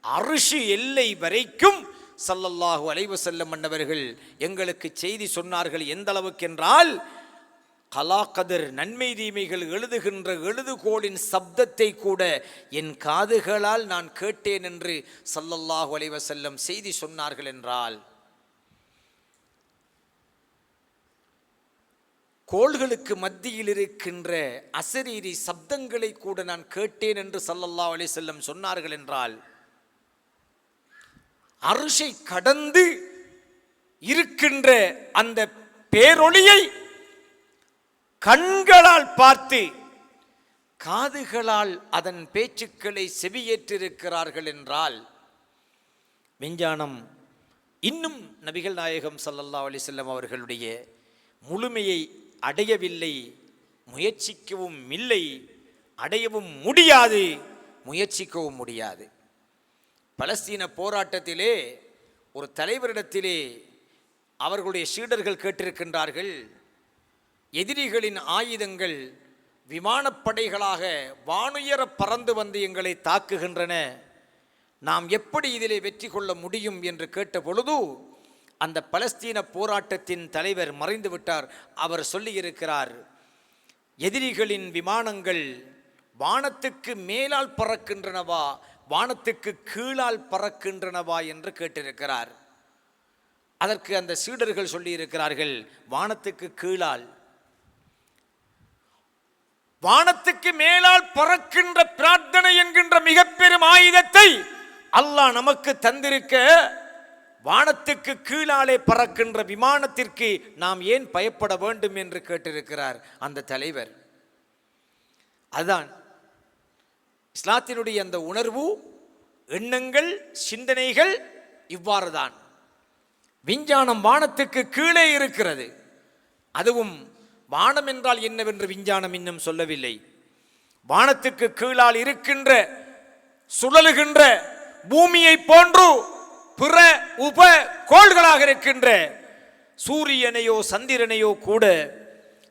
அர்ஷ் எல்லை வரைக்கும் ஸல்லல்லாஹு அலைஹி வஸல்லம் அன்னவர்கள் எங்களுக்கு செய்தி சொன்னார்கள். எந்த அளவுக்கு என்றால், கலா கதிர் நன்மை தீமைகள் எழுதுகின்ற எழுதுகோளின் சப்தத்தை கூட என் காதுகளால் நான் கேட்டேன் என்று ஸல்லல்லாஹு அலைஹி வஸல்லம் செய்தி சொன்னார்கள் என்றால், கோள்களுக்கு மத்தியில் இருக்கின்ற அசரீரி சப்தங்களை கூட நான் கேட்டேன் என்று ஸல்லல்லாஹு அலைஹி வஸல்லம் சொன்னார்கள் என்றால், அர்ஷை கடந்து இருக்கின்ற அந்த பேரொளியை கண்களால் பார்த்து காதுகளால் அதன் பேச்சுக்களை செவியேற்றிருக்கிறார்கள் என்றால், விஞ்ஞானம் இன்னும் நபிகள் நாயகம் ஸல்லல்லாஹு அலைஹி வஸல்லம் அவர்களுடைய முழுமையை அடையவில்லை, முயற்சிக்கவும் இல்லை, அடையவும் முடியாது, முயற்சிக்கவும் முடியாது. பலஸ்தீன போராட்டத்திலே ஒரு தலைவரிடத்திலே அவர்களுடைய சீடர்கள் கேட்டிருக்கின்றார்கள், எதிரிகளின் ஆயுதங்கள் விமானப்படைகளாக வானுயர பறந்து வந்து எங்களை தாக்குகின்றன, நாம் எப்படி இதிலே வெற்றி கொள்ள முடியும் என்று கேட்ட பொழுது அந்த பலஸ்தீன போராட்டத்தின் தலைவர் மறைந்து விட்டார். அவர் சொல்லியிருக்கிறார், எதிரிகளின் விமானங்கள் வானத்துக்கு மேலால் பறக்கின்றனவா, வானத்துக்கு கீழால் பறக்கின்றனவா என்று கேட்டிருக்கிறார். அதற்கு அந்த சீடர்கள் சொல்லியிருக்கிறார்கள், வானத்துக்கு கீழால். வானத்துக்கு மேலால் பறக்கின்ற பிரார்த்தனை என்கின்ற மிக பெரும் ஆயுதத்தை அல்லாஹ் நமக்கு தந்திருக்க, வானத்துக்கு கீழாலே பறக்கின்ற விமானத்திற்கு நாம் ஏன் பயப்பட வேண்டும் என்று கேட்டிருக்கிறார் அந்த தலைவர். அதுதான் இஸ்லாத்தினுடைய அந்த உணர்வு, எண்ணங்கள், சிந்தனைகள் இவ்வாறு தான். விஞ்ஞானம் வானத்துக்கு கீழே இருக்கிறது. அதுவும் வானம் என்றால் என்னவென்று விஞ்ஞானம் இன்னும் சொல்லவில்லை. வானத்துக்கு கீழால் இருக்கின்ற சுழலுகின்ற பூமியை போன்று பிற உப கோள்களாக இருக்கின்ற சூரியனையோ சந்திரனையோ கூட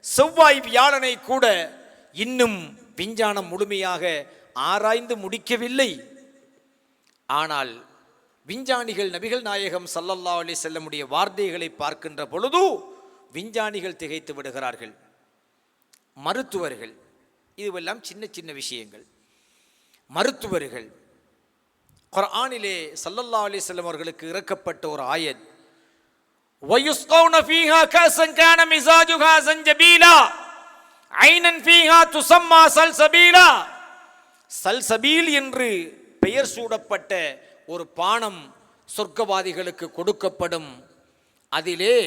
செவ்வாய் வியாழனை கூட இன்னும் விஞ்ஞானம் முழுமையாக ஆராய்ந்து முடிக்கவில்லை. ஆனால் விஞ்ஞானிகள் நபிகள் நாயகம் ஸல்லல்லாஹு அலைஹி வஸல்லமுடைய வார்த்தைகளை பார்க்கின்ற பொழுது விஞ்ஞானிகள் திகைத்து விடுகிறார்கள். மருத்துவர்கள், இதுவெல்லாம் சின்ன சின்ன விஷயங்கள். மருத்துவர்கள், குர்ஆனிலே ஸல்லல்லாஹு அலைஹி வஸல்லம் அவர்களுக்கு இறக்கப்பட்ட ஒரு ஆயத், வயுஸ்கௌன ஃபீஹா கஸன் கான மிஸாஜுஹா ஸன்ஜபீலா ஐனன் ஃபீஹா துஸம்மா சல்சபீலா. சல்சபீல் என்று பெயர் சூடப்பட்ட ஒரு பானம் சொர்க்கவாதிகளுக்கு கொடுக்கப்படும். அதிலே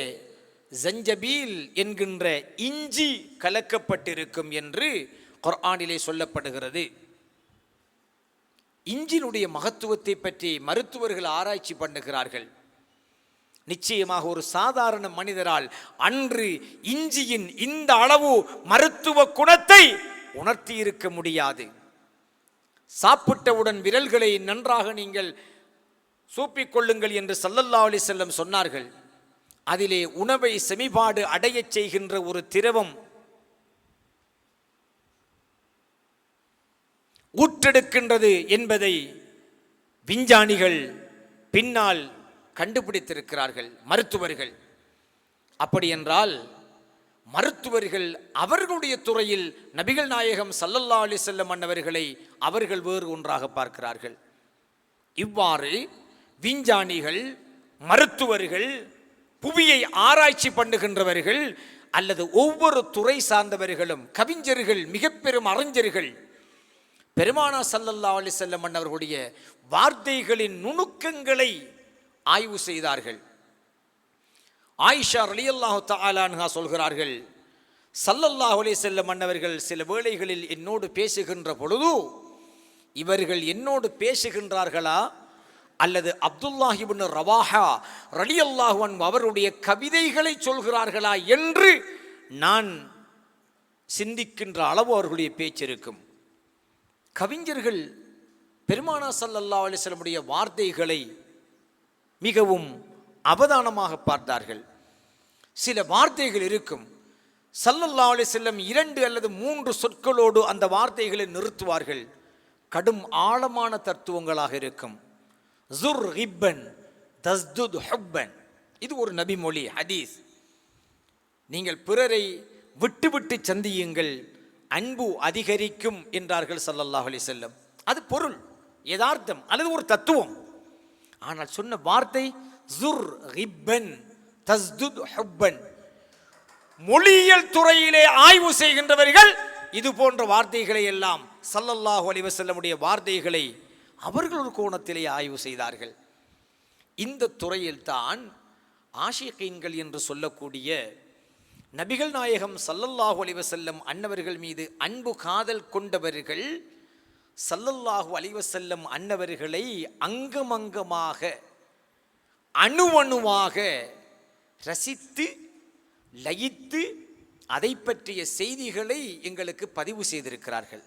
ஜஞ்சபீல் என்கின்ற இஞ்சி கலக்கப்பட்டிருக்கும் என்று குர்ஆனிலே சொல்லப்படுகிறது. இஞ்சினுடைய மகத்துவத்தை பற்றி மருத்துவர்கள் ஆராய்ச்சி பண்ணுகிறார்கள். நிச்சயமாக ஒரு சாதாரண மனிதரால் அன்று இஞ்சியின் இந்த அளவு மருத்துவ குணத்தை உணர்த்தி இருக்க முடியாது. சாப்பிட்டவுடன் விரல்களை நன்றாக நீங்கள் சூப்பிக்கொள்ளுங்கள் என்று ஸல்லல்லாஹு அலைஹி வஸல்லம் சொன்னார்கள். அதிலே உணவை செமிபாடு அடையச் செய்கின்ற ஒரு திரவம் ஊற்றெடுக்கின்றது என்பதை விஞ்ஞானிகள் பின்னால் கண்டுபிடித்திருக்கிறார்கள், மருத்துவர்கள். அப்படி என்றால் மருத்துவர்கள் அவர்களுடைய துறையில் நபிகள் நாயகம் ஸல்லல்லாஹு அலைஹி வஸல்லம் அன்னவர்களை அவர்கள் வேறு ஒன்றாக பார்க்கிறார்கள். இவ்வாறு விஞ்ஞானிகள், மருத்துவர்கள், புவியை ஆராய்ச்சி பண்ணுகின்றவர்கள் அல்லது ஒவ்வொரு துறை சார்ந்தவர்களும், கவிஞர்கள், மிக பெரும் அறிஞர்கள் பெருமானார் ஸல்லல்லாஹு அலைஹி வஸல்லம் அன்னவர்களுடைய வார்த்தைகளின் நுணுக்கங்களை ஆய்வு செய்தார்கள். ஆயிஷா ரலியல்லாஹு தஆலா அன்ஹா சொல்கிறார்கள், ஸல்லல்லாஹு அலைஹி வஸல்லம் அன்னவர்கள் சில வேளைகளில் என்னோடு பேசுகின்ற பொழுது இவர்கள் என்னோடு பேசுகின்றார்களா அல்லது அப்துல்லாஹ் இப்னு ரவாஹா ரலியல்லாஹு அன்ஹு அவருடைய கவிதைகளை சொல்கிறார்களா என்று நான் சிந்திக்கின்ற அளவு அவர்களுடைய பேச்சு இருக்கும். கவிஞர்கள் பெருமானார் ஸல்லல்லாஹு அலைஹி வஸல்லமுடைய வார்த்தைகளை மிகவும் அவதானமாக பார்த்தார்கள். சில வார்த்தைகள் இருக்கும், ஸல்லல்லாஹு அலைஹி வஸல்லம் 2 அல்லது 3 சொற்களோடு அந்த வார்த்தைகளை நிறுத்துவார்கள். கடும் ஆழமான தத்துவங்களாக இருக்கும். ஜுர் ஹிப்பன் தஸ்துத் ஹுப்பன், இது ஒரு நபி மொழி, ஹதீஸ். நீங்கள் பிறரை விட்டு விட்டு சந்தியுங்கள், அன்பு அதிகரிக்கும் என்றார்கள் ஸல்லல்லாஹு அலைஹி வஸல்லம். அது பொருள், யதார்த்தம் அல்லது ஒரு தத்துவம். ஆனால் சொன்ன வார்த்தை ஜுர் ஹிப்பன் தஸ்துத் ஹுப்பன். மொழியியல் துறையிலே ஆய்வு செய்கின்றவர்கள் இது போன்ற வார்த்தைகளை எல்லாம் ஸல்லல்லாஹு அலைஹி வஸல்லமுடைய வார்த்தைகளை அவர்கள் ஒரு கோணத்திலே ஆய்வு செய்தார்கள். இந்த துறையில் தான் ஆஷிகீன்கள் என்று சொல்லக்கூடிய நபிகள் நாயகம் ஸல்லல்லாஹு அலைஹி வஸல்லம் அன்னவர்கள் மீது அன்பு காதல் கொண்டவர்கள் ஸல்லல்லாஹு அலைஹி வஸல்லம் அன்னவர்களை அங்கமங்கமாக அணுவணுவாக ரசித்து லயித்து அதை பற்றிய செய்திகளை எங்களுக்கு பதிவு செய்திருக்கிறார்கள்.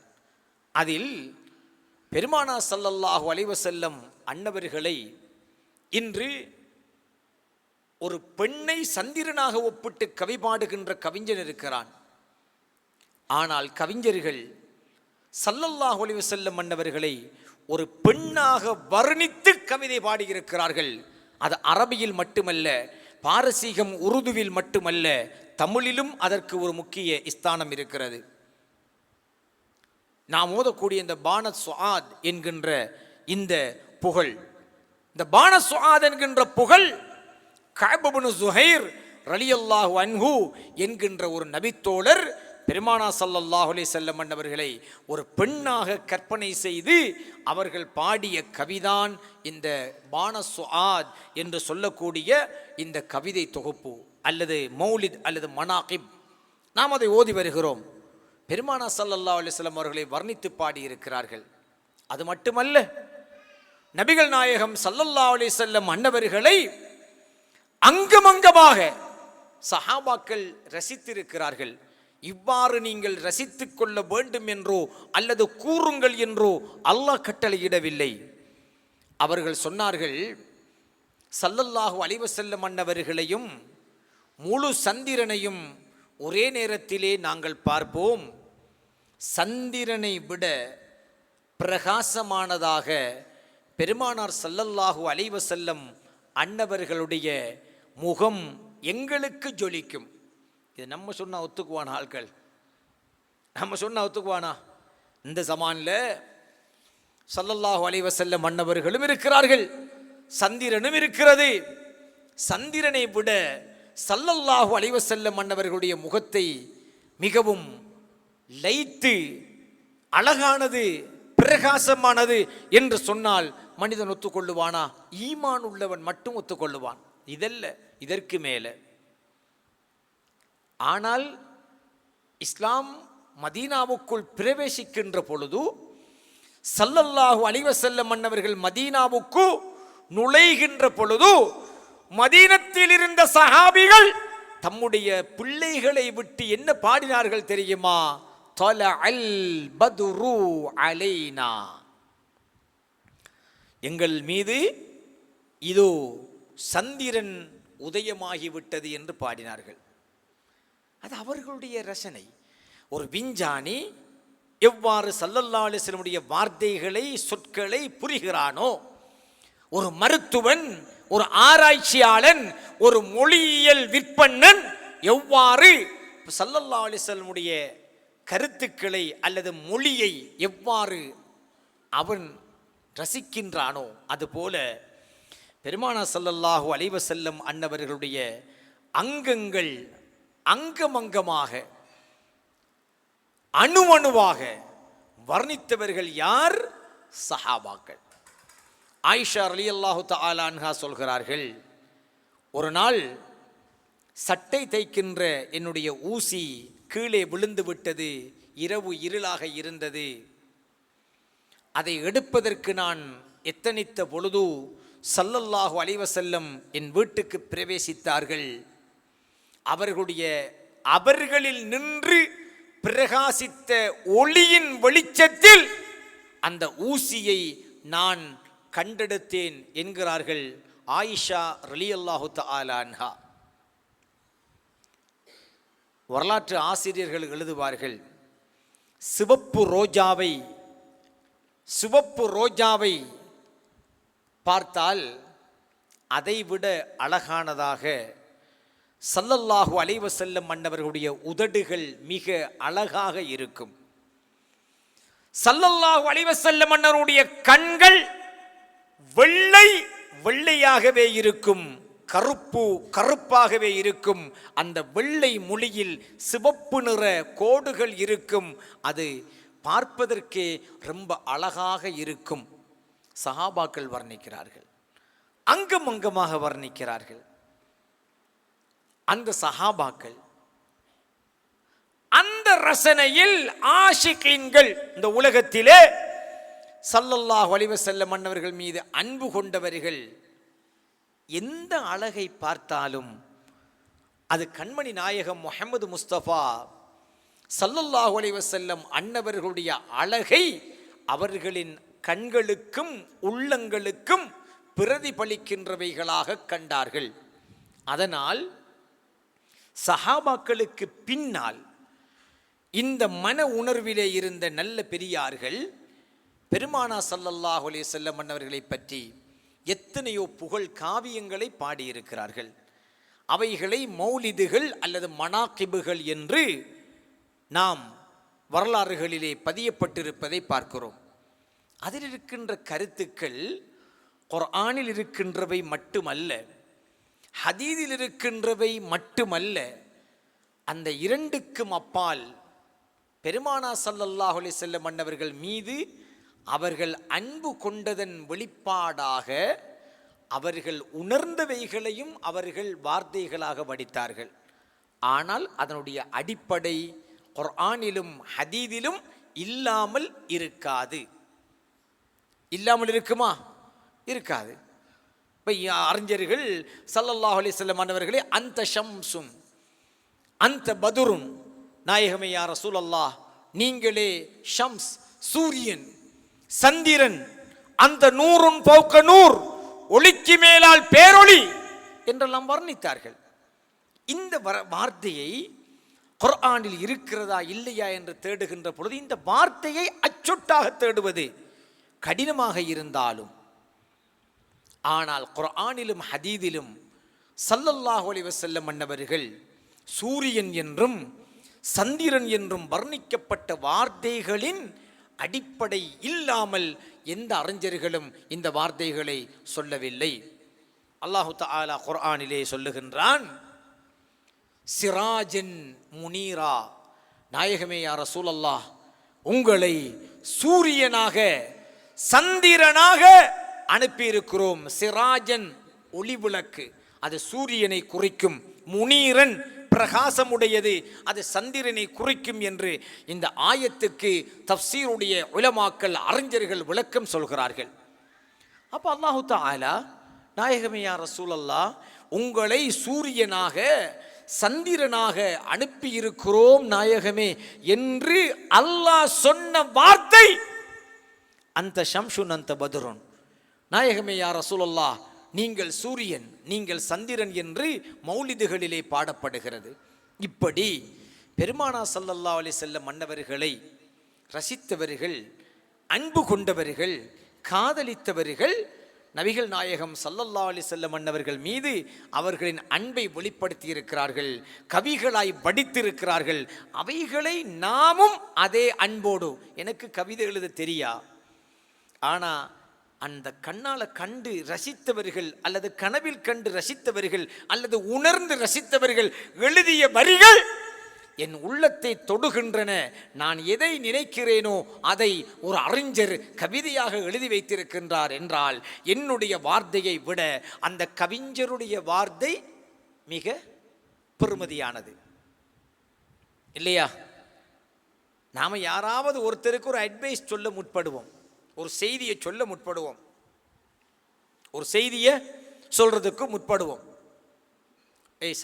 அதில் பெருமானார் ஸல்லல்லாஹு அலைஹி வஸல்லம் அன்னவர்களை இன்று ஒரு பெண்ணை சந்திரனாக ஒப்பிட்டு கவி பாடுகின்ற கவிஞன் இருக்கிறான். ஆனால் கவிஞர்கள் ஸல்லல்லாஹு அலைஹி வஸல்லம் அன்னவர்களை ஒரு பெண்ணாக வர்ணித்து கவிதை பாடியிருக்கிறார்கள். அது அரபியில் மட்டுமல்ல, பாரசீகம் உருதுவில் மட்டுமல்ல, தமிழிலும் அதற்கு ஒரு முக்கிய ஸ்தானம் இருக்கிறது. நாம் ஓதக்கூடிய இந்த பானத் சுஆத் என்கின்ற இந்த புகழ், இந்த பானத் சுஆத் என்கின்ற புகழ் கஅப் இப்னு ஸுஹைர் ரலியல்லாஹு அன்ஹு என்கின்ற ஒரு நபித்தோழர் பெருமானார் ஸல்லல்லாஹு அலைஹி வஸல்லம் அன்னவர்களை ஒரு பெண்ணாக கற்பனை செய்து அவர்கள் பாடிய கவிதான் இந்த பானத் சுஆத் என்று சொல்லக்கூடிய இந்த கவிதை தொகுப்பு அல்லது மௌலித் அல்லது மனாகிப். நாம் அதை ஓதி வருகிறோம். பெருமானார் ஸல்லல்லாஹு அலைஹி வஸல்லம் அவர்களை வர்ணித்து பாடியிருக்கிறார்கள். அது மட்டுமல்ல, நபிகள் நாயகம் ஸல்லல்லாஹு அலைஹி வஸல்லம் அன்னவர்களை அங்கமங்கமாக சஹாபாக்கள் ரசித்திருக்கிறார்கள். இவ்வாறு நீங்கள் ரசித்துக் கொள்ள வேண்டும் என்றோ அல்லது கூறுங்கள் என்றோ அல்லாஹ் கட்டளையிடவில்லை. அவர்கள் சொன்னார்கள், ஸல்லல்லாஹு அலைஹி வஸல்லம் அன்னவர்களையும் முழு சந்திரனையும் ஒரே நேரத்திலே நாங்கள் பார்ப்போம், சந்திரனை விட பிரகாசமானதாக பெருமானார் ஸல்லல்லாஹு அலைஹி வஸல்லம் அன்னவர்களுடைய முகம் எங்களுக்கு ஜொலிக்கும். இது நம்ம சொன்னா ஒத்துக்குவான ஆட்கள்? நம்ம சொன்னா ஒத்துக்குவானா? இந்த ஜமான்ல ஸல்லல்லாஹு அலைஹி வஸல்லம் அன்னவர்களும் இருக்கிறார்கள், சந்திரனும் இருக்கிறது. சந்திரனை விட ஸல்லல்லாஹு அலைஹி வஸல்லம் அன்னவர்களுடைய முகத்தை மிகவும் லைட்டு, அழகானது, பிரகாசமானது என்று சொன்னால் மனிதன் ஒத்துக்கொள்ளுவானா? ஈமான் உள்ளவன் மட்டும் ஒத்துக்கொள்ளுவான். இதல்ல, இதற்கு மேலே. ஆனால் இஸ்லாம் மதீனாவுக்குள் பிரவேசிக்கின்ற பொழுது ஸல்லல்லாஹு அலைஹி வஸல்லம் அன்னவர்கள் மதீனாவுக்கு நுழைகின்ற பொழுது மதீனத்தில் இருந்த சஹாபிகள் தம்முடைய பிள்ளைகளை விட்டு என்ன பாடினார்கள் தெரியுமா? தலஅல் பத்ரு அலைனா, எங்கள் மீது இதோ சந்திரன் உதயமாகிவிட்டது என்று பாடினார்கள். அது அவர்களுடைய ரசனை. ஒரு விஞ்ஞானி எவ்வாறு ஸல்லல்லாஹு அலைஹி வஸல்லம் வார்த்தைகளை, சொற்களை புரிகிறானோ, ஒரு மருத்துவன், ஒரு ஆராய்ச்சியாளன், ஒரு மொழியியல் விற்பனன் எவ்வாறு ஸல்லல்லாஹு அலைஹி வஸல்லம் கருத்துக்களை அல்லது மொழியை எவ்வாறு அவன் ரசிக்கின்றானோ, அதுபோல பெருமானார் ஸல்லல்லாஹு அலைஹி வஸல்லம் அன்னவர்களுடைய அங்கங்கள் அங்கமங்கமாக, அணுவணுவாக வர்ணித்தவர்கள் யார்? சஹாபாக்கள். ஆயிஷா ரலியல்லாஹு தஆலா அன்ஹா சொல்கிறார்கள், ஒரு நாள் சட்டை தைக்கின்ற என்னுடைய ஊசி கீழே விழுந்து விட்டது, இரவு இருளாக இருந்தது. அதை எடுப்பதற்கு நான் எத்தனித்த பொழுது ஸல்லல்லாஹு அலைஹி வஸல்லம் என் வீட்டுக்கு பிரவேசித்தார்கள். அவர்களில் நின்று பிரகாசித்த ஒளியின் வெளிச்சத்தில் அந்த ஊசியை நான் கண்டெடுத்தேன் என்கிறார்கள் ஆயிஷா ரலியல்லாஹு தஆலா அன்ஹா. வரலாற்று ஆசிரியர்கள் எழுதுவார்கள், சிவப்பு ரோஜாவை பார்த்தால் அதைவிட அழகானதாக ஸல்லல்லாஹு அலைஹி வஸல்லம் அன்னவர்களுடைய உதடுகள் மிக அழகாக இருக்கும். ஸல்லல்லாஹு அலைஹி வஸல்லம் அன்னவருடைய கண்கள் வெள்ளையாகவே இருக்கும், கருப்பாகவே இருக்கும். அந்த வெள்ளை மொழியில் சிவப்பு நிற கோடுகள் இருக்கும். அது பார்ப்பதற்கே ரொம்ப அழகாக இருக்கும். சஹாபாக்கள் வர்ணிக்கிறார்கள், அங்கமாக வர்ணிக்கிறார்கள். அந்த சஹாபாக்கள் அந்த ரசனையில் ஆஷிகீன்கள், இந்த உலகத்திலே ஸல்லல்லாஹு அலைஹி வஸல்லம் அன்னவர்கள் மீது அன்பு கொண்டவர்கள் எந்த அழகை பார்த்தாலும் அது கண்மணி நாயகம் முஹம்மது முஸ்தபா ஸல்லல்லாஹு அலைஹி வஸல்லம் அன்னவர்களுடைய அழகை அவர்களின் கண்களுக்கும் உள்ளங்களுக்கும் பிரதிபலிக்கின்றவைகளாக கண்டார்கள். அதனால் சஹாபாக்களுக்கு பின்னால் இந்த மன உணர்விலே இருந்த நல்ல பெரியார்கள் பெருமானார் ஸல்லல்லாஹு அலைஹி வஸல்லம் அன்னவர்களை பற்றி எத்தனையோ புகழ் காவியங்களை பாடியிருக்கிறார்கள். அவைகளை மௌலிதுகள் அல்லது மனாக்கிபுகள் என்று நாம் வரலாறுகளிலே பதியப்பட்டிருப்பதை பார்க்கிறோம். அதில் இருக்கின்ற கருத்துக்கள் குர்ஆனில் இருக்கின்றவை மட்டுமல்ல, ஹதீஸில் இருக்கின்றவை மட்டுமல்ல, அந்த இரண்டுக்கும் அப்பால் பெருமானார் ஸல்லல்லாஹு அலைஹி வஸல்லம் அன்னவர்கள் மீது அவர்கள் அன்பு கொண்டதன் வெளிப்பாடாக அவர்கள் உணர்ந்தவைகளையும் அவர்கள் வார்த்தைகளாக வடித்தார்கள். ஆனால் அதனுடைய அடிப்படை குர்ஆனிலும் ஹதீஸிலும் இல்லாமல் இருக்காது. இல்லாமல் இருக்குமா? இருக்காது. இப்போ அறிஞர்கள் ஸல்லல்லாஹு அலைஹி வஸல்லம் அன்னவர்களே அந்த ஷம்சும் அந்த பதுரும், நாயகமே யா ரசூலல்லாஹ், நீங்களே ஷம்ஸ் சூரியன், சந்திரன், அந்த நூறுன் பௌக்க நூர், ஒளிக்கு மேலால் பேரொளி என்றெல்லாம் வர்ணித்தார்கள். இந்த வார்த்தையை குர்ஆனில் இருக்கிறதா இல்லையா என்று தேடுகின்ற பொழுது இந்த வார்த்தையை அச்சொட்டாக தேடுவது கடினமாக இருந்தாலும், ஆனால் குர்ஆனிலும் ஹதீதிலும் ஸல்லல்லாஹு அலைஹி வஸல்லம் அன்னவர்கள் சூரியன் என்றும் சந்திரன் என்றும் வர்ணிக்கப்பட்ட வார்த்தைகளின் அடிப்படை இல்லாமல் எந்த அறிஞர்களும் இந்த வார்த்தைகளை சொல்லவில்லை. அல்லாஹு தஆலா குர்ஆனிலே சொல்லுகின்றான், சிராஜன் முனீரா, நாயகமே யா ரசூலல்லாஹ், உங்களை சூரியனாக சந்திரனாக அனுப்பியிருக்கிறோம். சிராஜன் ஒளிவிளக்கு, அது சூரியனை குறிக்கும். முனீரன் பிரகாசமுடையது, அது சந்திரனை குறிக்கும் என்று இந்த ஆயத்துக்கு தஃப்சீருடைய உலமாக்கள் அறிஞர்கள் விளக்கம் சொல்கிறார்கள். அப்ப அல்லாஹு தஆலா, நாயகமே யா ரசூலல்லாஹ், உங்களை சூரியனாக சந்திரனாக அனுப்பியிருக்கிறோம் நாயகமே என்று அல்லாஹ் சொன்ன வார்த்தை அந்த ஷம்ஷுன் அந்த பத்ருன், நாயகமே யா ரசூலல்லாஹ், நீங்கள் சூரியன், நீங்கள் சந்திரன் என்று மௌலிதுகளிலே பாடப்படுகிறது. இப்படி பெருமானா ஸல்லல்லாஹு அலைஹி வஸல்லம் மன்னவர்களை ரசித்தவர்கள், அன்பு கொண்டவர்கள், காதலித்தவர்கள் நபிகள் நாயகம் ஸல்லல்லாஹு அலைஹி வஸல்லம் மன்னவர்கள் மீது அவர்களின் அன்பை வெளிப்படுத்தி இருக்கிறார்கள், கவிகளாய் படித்திருக்கிறார்கள். அவைகளை நாமும் அதே அன்போடு, எனக்கு கவிதை எழுத தெரியா, ஆனா அந்த கண்ணால கண்டு ரசித்தவர்கள் அல்லது கனவில் கண்டு ரசித்தவர்கள் அல்லது உணர்ந்து ரசித்தவர்கள் எழுதிய வரிகள் என் உள்ளத்தை தொடுகின்றன. நான் எதை நினைக்கிறேனோ அதை ஒரு அறிஞர் கவிதையாக எழுதி வைத்திருக்கின்றார் என்றால் என்னுடைய வார்த்தையை விட அந்த கவிஞருடைய வார்த்தை மிக பெருமதியானது இல்லையா? நாம யாராவது ஒருத்தருக்கு ஒரு அட்வைஸ் சொல்ல முற்படுவோம், ஒரு செய்தியை சொல்ல முற்படுவோம், ஒரு செய்தியை சொல்றதுக்கு முற்படுவோம்.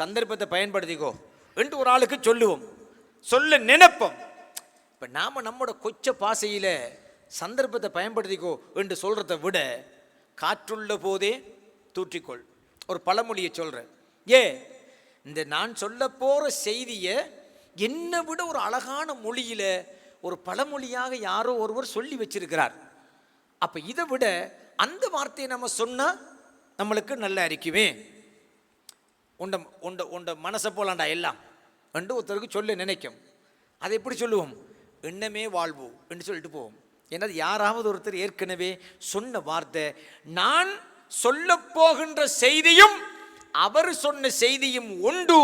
சந்தர்ப்பத்தை பயன்படுத்திக்கோ என்று ஒரு ஆளுக்கு சொல்லுவோம், சொல்ல நினைப்போம். இப்ப நாம நம்மோட கொச்ச பாசையில சந்தர்ப்பத்தை பயன்படுத்திக்கோ என்று சொல்றதை விட காற்றுள்ள போதே தூற்றிக்கொள், ஒரு பழமொழியை சொல்றேன். இந்த நான் சொல்ல போற செய்தியை என்னை விட ஒரு அழகான மொழியில ஒரு பழமொழியாக யாரோ ஒருவர் சொல்லி வச்சிருக்கிறார். அப்ப இதை விட அந்த வார்த்தையை நம்ம சொன்னா நம்மளுக்கு நல்லா இருக்குமே. உண்ட உண்ட உண்ட மனசை போலாண்டா எல்லாம் என்று ஒருத்தருக்கு சொல்ல நினைக்கும். அதை எப்படி சொல்லுவோம்? எண்ணமே வாழ்வு என்று சொல்லிட்டு போவோம். ஏன்னா யாராவது ஒருத்தர் ஏற்கனவே சொன்ன வார்த்தை, நான் சொல்ல போகின்ற செய்தியும் அவர் சொன்ன செய்தியும் உண்டு,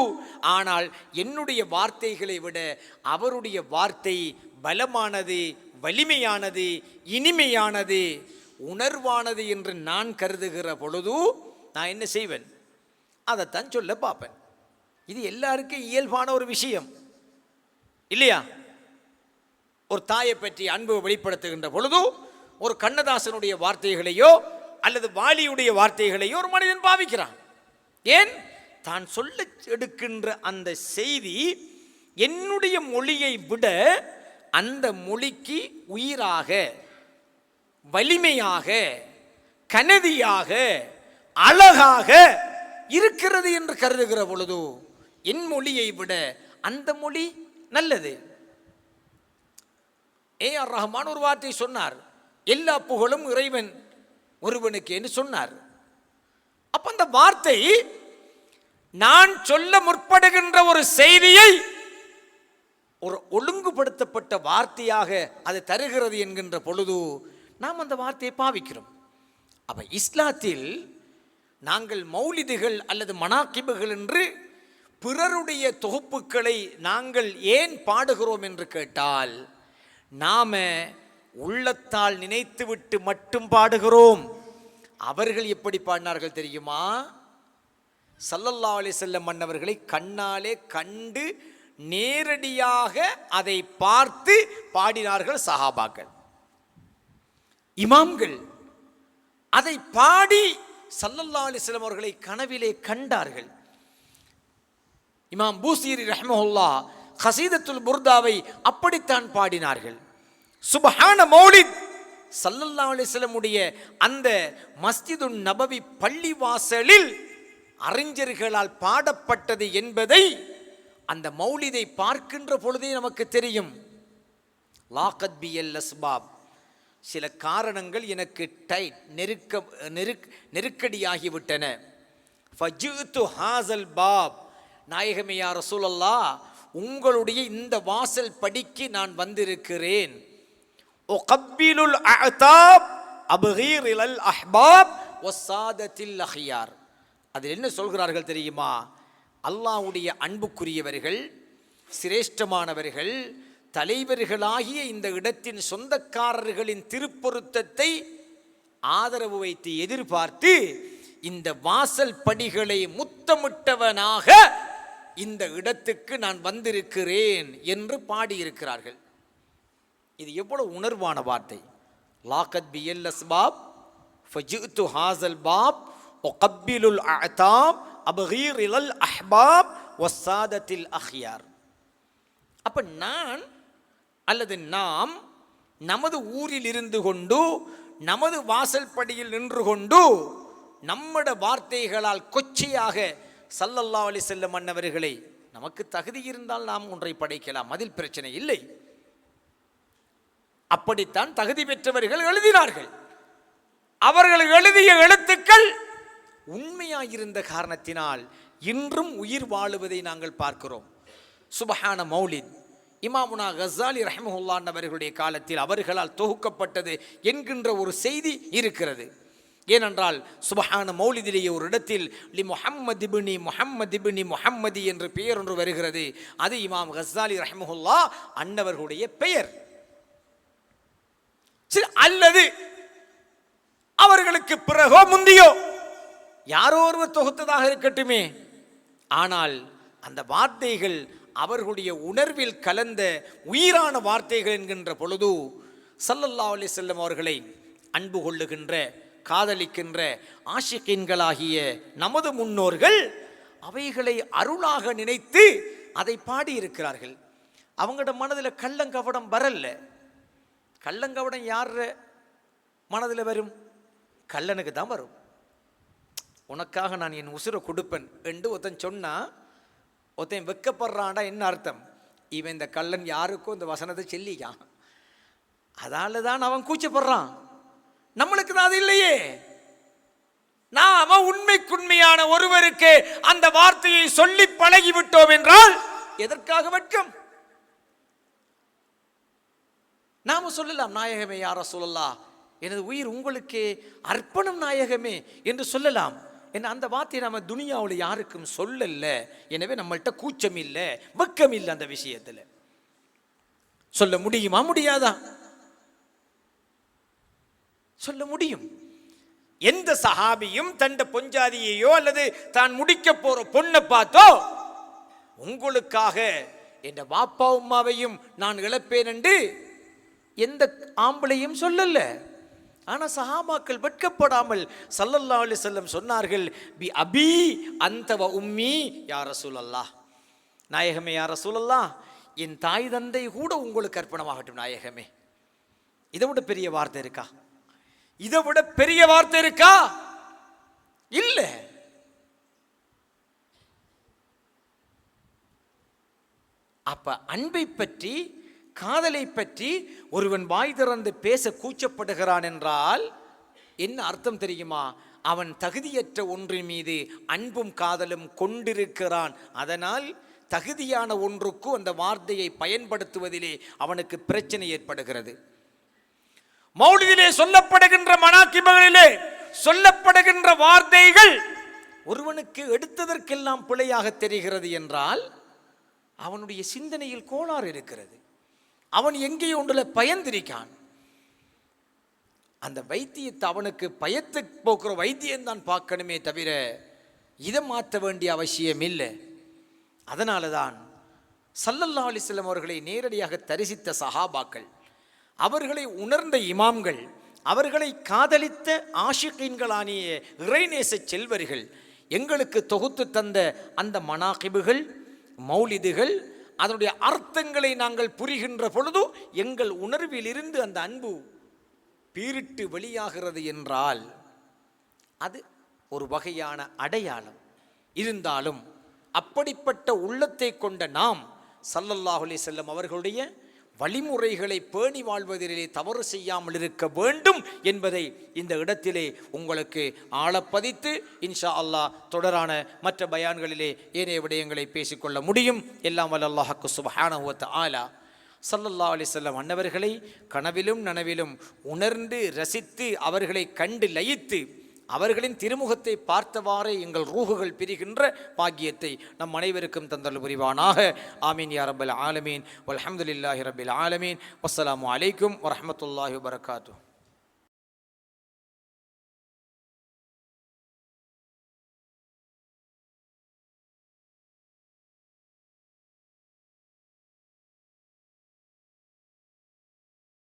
ஆனால் என்னுடைய வார்த்தைகளை விட அவருடைய வார்த்தை பலமானது, வலிமையானது, இனிமையானது, உணர்வானது என்று நான் கருதுகிற பொழுது நான் என்ன செய்வேன்? அதைத்தான் சொல்ல பார்ப்பேன். இது எல்லாருக்கும் இயல்பான ஒரு விஷயம் இல்லையா? ஒரு தாயை பற்றி அன்பு வெளிப்படுத்துகின்ற பொழுது ஒரு கண்ணதாசனுடைய வார்த்தைகளையோ அல்லது வாலியுடைய வார்த்தைகளையோ ஒரு மனிதன் பாவிக்கிறான். ஏன்? தான் சொல்ல எடுக்கின்ற அந்த செய்தி என்னுடைய மொழியை விட அந்த மொழிக்கு உயிராக, வலிமையாக, கனதியாக, அழகாக இருக்கிறது என்று கருதுகிற பொழுது என் மொழியை விட அந்த மொழி நல்லது. ஏஆர் ரஹ்மான் ஒரு வார்த்தை சொன்னார், எல்லா புகழும் இறைவன் ஒருவனுக்கு என்று சொன்னார். அப்ப அந்த வார்த்தை நான் சொல்ல முற்படுகின்ற ஒரு செய்தியை ஒரு ஒழுங்குபடுத்தப்பட்ட வார்த்தையாக அது தருகிறது என்கின்ற பொழுது நாம் அந்த வார்த்தையை பாவிக்கிறோம். அப்ப இஸ்லாத்தில் நாங்கள் மௌலிதுகள் அல்லது மனாக்கிபுகள் என்று பிறருடைய தொகுப்புகளை நாங்கள் ஏன் பாடுகிறோம் என்று கேட்டால், நாம உள்ளத்தால் நினைத்துவிட்டு மட்டும் பாடுகிறோம். அவர்கள் எப்படி பாடினார்கள் தெரியுமா? ஸல்லல்லாஹு அலைஹி வஸல்லம் மன்னவர்களை கண்ணாலே கண்டு நேரடியாக அதை பார்த்து பாடினார்கள் சஹாபாக்கள், இமாம்கள். அதை பாடி ஸல்லல்லாஹு அலைஹி வஸல்லம் அவர்களை கனவிலே கண்டார்கள். இமாம் பூசீரி ரஹ்மஹுல்லாஹ் கஸீதத்துல் புர்தாவை அப்படித்தான் பாடினார்கள். சுப்ஹான மௌலித் ஸல்லல்லாஹு அலைஹி வஸல்லம் உடைய அந்த மஸ்ஜிதுன் நபவி பள்ளிவாசலில் அறிஞர்களால் பாடப்பட்டது என்பதை அந்த மௌலிதை பார்க்கின்ற பொழுதே நமக்கு தெரியும், லாகத் பியல் அஸ்பாப், சில காரணங்கள் எனக்கு டைட் நெருக்கடியாகிவிட்டன. ஃபஜித்து ஹாஸல் பாப், நாயகமே யா ரசூலல்லாஹ், உங்களுடைய இந்த வாசல் படிக்கு நான் வந்திருக்கிறேன். உகப்பிலுல் அஅதாப் அப்கீரில் அஹ்பாப் வஸாதத்தில் அஹ்யார். அதில் என்ன சொல்கிறார்கள் தெரியுமா? அல்லாஹ்வுடைய அன்புக்குரியவர்கள், சிரேஷ்டமானவர்கள், தலைவர்களாகிய இந்த இடத்தின் சொந்தக்காரர்களின் திருப்பொருத்தத்தை ஆதரவு வைத்து எதிர்பார்த்து இந்த வாசல் படிகளை முத்தமிட்டவனாக இந்த இடத்துக்கு நான் வந்திருக்கிறேன் என்று பாடியிருக்கிறார்கள். இது எவ்வளவு உணர்வான வார்த்தை! லாகத் பியல் அஸ்பாப் ஃபஜித்து ஹாஸல் பாப் உகப்பிலுல் அஅதாப் அப்கீரில் அஹ்பாப் வஸாதத்தில் அஹ்யார். அப்ப நான் அல்லது நாம் நமது ஊரில் இருந்து கொண்டு, நமது வாசல் படியில் நின்று கொண்டு, நம்மட வார்த்தைகளால் கொச்சையாக ஸல்லல்லாஹு அலைஹி வஸல்லம் அன்னவர்களை, நமக்கு தகுதி இருந்தால் நாம் ஒன்றை படைக்கலாம், அதில் பிரச்சனை இல்லை. அப்படித்தான் தகுதி பெற்றவர்கள் எழுதினார்கள். அவர்கள் எழுதிய எழுத்துக்கள் உண்மையாயிருந்த காரணத்தினால் இன்றும் உயிர் வாழுவதை நாங்கள் பார்க்கிறோம். சுபஹான மௌலித் இமாமுனா கஸாலி ரஹ்மஹுல்லாஹ் அவர்களுடைய காலத்தில் அவர்களால் தொகுக்கப்பட்டது என்கின்ற ஒரு செய்தி இருக்கிறது. ஏனென்றால் சுபஹான மௌலிதிலேயே ஒரு இடத்தில் லி முஹம்மது இப்னி முஹம்மது இப்னி முஹம்மதி என்று பெயர் ஒன்று வருகிறது. அது இமாம் கஸாலி ரஹ்மஹுல்லாஹ் அன்னவர்களுடைய பெயர். அல்லது அவர்களுக்கு பிறகோ முந்தியோ யாரோ ஒருவர் தொகுத்ததாக இருக்கட்டுமே, ஆனால் அந்த வார்த்தைகள் அவர்களுடைய உணர்வில் கலந்த உயிரான வார்த்தைகள் என்கின்ற பொழுது ஸல்லல்லாஹு அலைஹி வஸல்லம் அவர்களை அன்பு கொள்ளுகின்ற, காதலிக்கின்ற ஆஷிகீன்களாகிய நமது முன்னோர்கள் அவைகளை அருளாக நினைத்து அதை பாடியிருக்கிறார்கள். அவங்களோட மனதில் கள்ளங்கவடம் வரல. கள்ளங்கவடம் யார் மனதில் வரும்? கள்ளனுக்கு தான் வரும். உனக்காக நான் என் உசுரை கொடுப்பேன் என்று ஒருத்தன் சொன்னா, ஒருத்தன் வெக்கப்படுறான்டா, என்ன அர்த்தம்? இவன் இந்த கள்ளன் யாருக்கும் இந்த வசனத்தை சொல்லிக்கான், அதால தான் அவன் கூச்சப்படுறான். நம்மளுக்கு தான் அது இல்லையே. நாம உண்மைக்குண்மையான ஒருவருக்கு அந்த வார்த்தையை சொல்லி பழகிவிட்டோம் என்றால் எதற்காக வெட்கம்? நாம சொல்லலாம், நாயகமே யா ரசூலல்லாஹ், எனது உயிர் உங்களுக்கு அர்ப்பணம் நாயகமே என்று சொல்லலாம். என்ன அந்த வார்த்தையை நாம துனியாவில் யாருக்கும் சொல்லல. எனவே நம்மள்கிட்ட கூச்சம் இல்லை, வெக்கம் இல்லை. அந்த விஷயத்துல சொல்ல முடியுமா? முடியாதா? சொல்ல முடியும். எந்த சஹாபியும் தண்ட பொஞ்சாதியையோ அல்லது தான் முடிக்க போற பொண்ணை பார்த்தோ உங்களுக்காக என் பாப்பா உம்மாவையும் நான் இழப்பேன் என்று எந்த ஆம்பளையும் சொல்லல. ஆனா சஹாபாக்கள் வெட்கப்படாமல் ஸல்லல்லாஹு அலைஹி வஸல்லம் சொன்னார்கள், பி அபி அன்த வ உம்மி யா ரசூலல்லாஹ், நாயகமே யா ரசூலல்லாஹ், என் தாய் தந்தை கூட உங்களுக்கு அர்ப்பணமாகட்டும் நாயகமே. இதை விட பெரிய வார்த்தை இருக்கா? இதை விட பெரிய வார்த்தை இருக்கா? இல்ல. அப்ப அன்பை பற்றி, காதலை பற்றி ஒருவன் வாய் திறந்து பேச கூச்சப்படுகிறான் என்றால் என்ன அர்த்தம் தெரியுமா? அவன் தகுதியற்ற ஒன்றின் மீது அன்பும் காதலும் கொண்டிருக்கிறான். அதனால் தகுதியான ஒன்றுக்கு அந்த வார்த்தையை பயன்படுத்துவதிலே அவனுக்கு பிரச்சனை ஏற்படுகிறது. மௌலிதிலே சொல்லப்படுகின்ற மனாக்கிபுகளிலே சொல்லப்படுகின்ற வார்த்தைகள் ஒருவனுக்கு எடுத்ததற்கெல்லாம் பிழையாக தெரிகிறது என்றால் அவனுடைய சிந்தனையில் கோளாறு இருக்கிறது. அவன் எங்கேயோ ஒன்றுல பயந்திருக்கான். அந்த வைத்தியத்தை அவனுக்கு பயத்தை போக்குற வைத்தியம் தான் பார்க்கணுமே தவிர இதை மாற்ற வேண்டிய அவசியம் இல்லை. அதனால தான் ஸல்லல்லாஹு அலைஹி வஸல்லம் அவர்களை நேரடியாக தரிசித்த சஹாபாக்கள், அவர்களை உணர்ந்த இமாம்கள், அவர்களை காதலித்த ஆஷிகீன்களானிய இறைநேச செல்வர்கள் எங்களுக்கு தொகுத்து தந்த அந்த மனாகிபுகள், மௌலிதுகள், அதனுடைய அர்த்தங்களை நாங்கள் புரிகின்ற பொழுது எங்கள் உணர்வில் இருந்து அந்த அன்பு பீரிட்டு வெளியாகிறது என்றால் அது ஒரு வகையான அடையாளம். இருந்தாலும் அப்படிப்பட்ட உள்ளத்தை கொண்ட நாம் ஸல்லல்லாஹு அலைஹி வஸல்லம் அவர்களுடைய வழிமுறைகளை பேணி வாழ்வதிலே தவறு செய்யாமல் இருக்க வேண்டும் என்பதை இந்த இடத்திலே உங்களுக்கு ஆழப்பதித்து இன்ஷா அல்லாஹ் தொடரான மற்ற பயான்களிலே ஏனைய விடயங்களை பேசிக்கொள்ள முடியும். எல்லாம் வல்ல அல்லாஹ்வுக்கு சுப்ஹானஹு வ தஆலா ஸல்லல்லாஹு அலைஹி வஸல்லம் அன்னவர்களை கனவிலும் நனவிலும் உணர்ந்து ரசித்து அவர்களை கண்டு லயித்து அவர்களின் திருமுகத்தை பார்த்தவாறே எங்கள் ரூஹுகள் பிரிகின்ற பாக்கியத்தை நம் அனைவருக்கும் தந்தல் புரிவானாக. ஆமீன் யா ரப்பல் ஆலமீன் வல்ஹம்துலில்லாஹி ரப்பில் ஆலமீன். வஸ்ஸலாமு அலைக்கும் வரஹ்மத்துல்லாஹி வபரகாத்துஹு.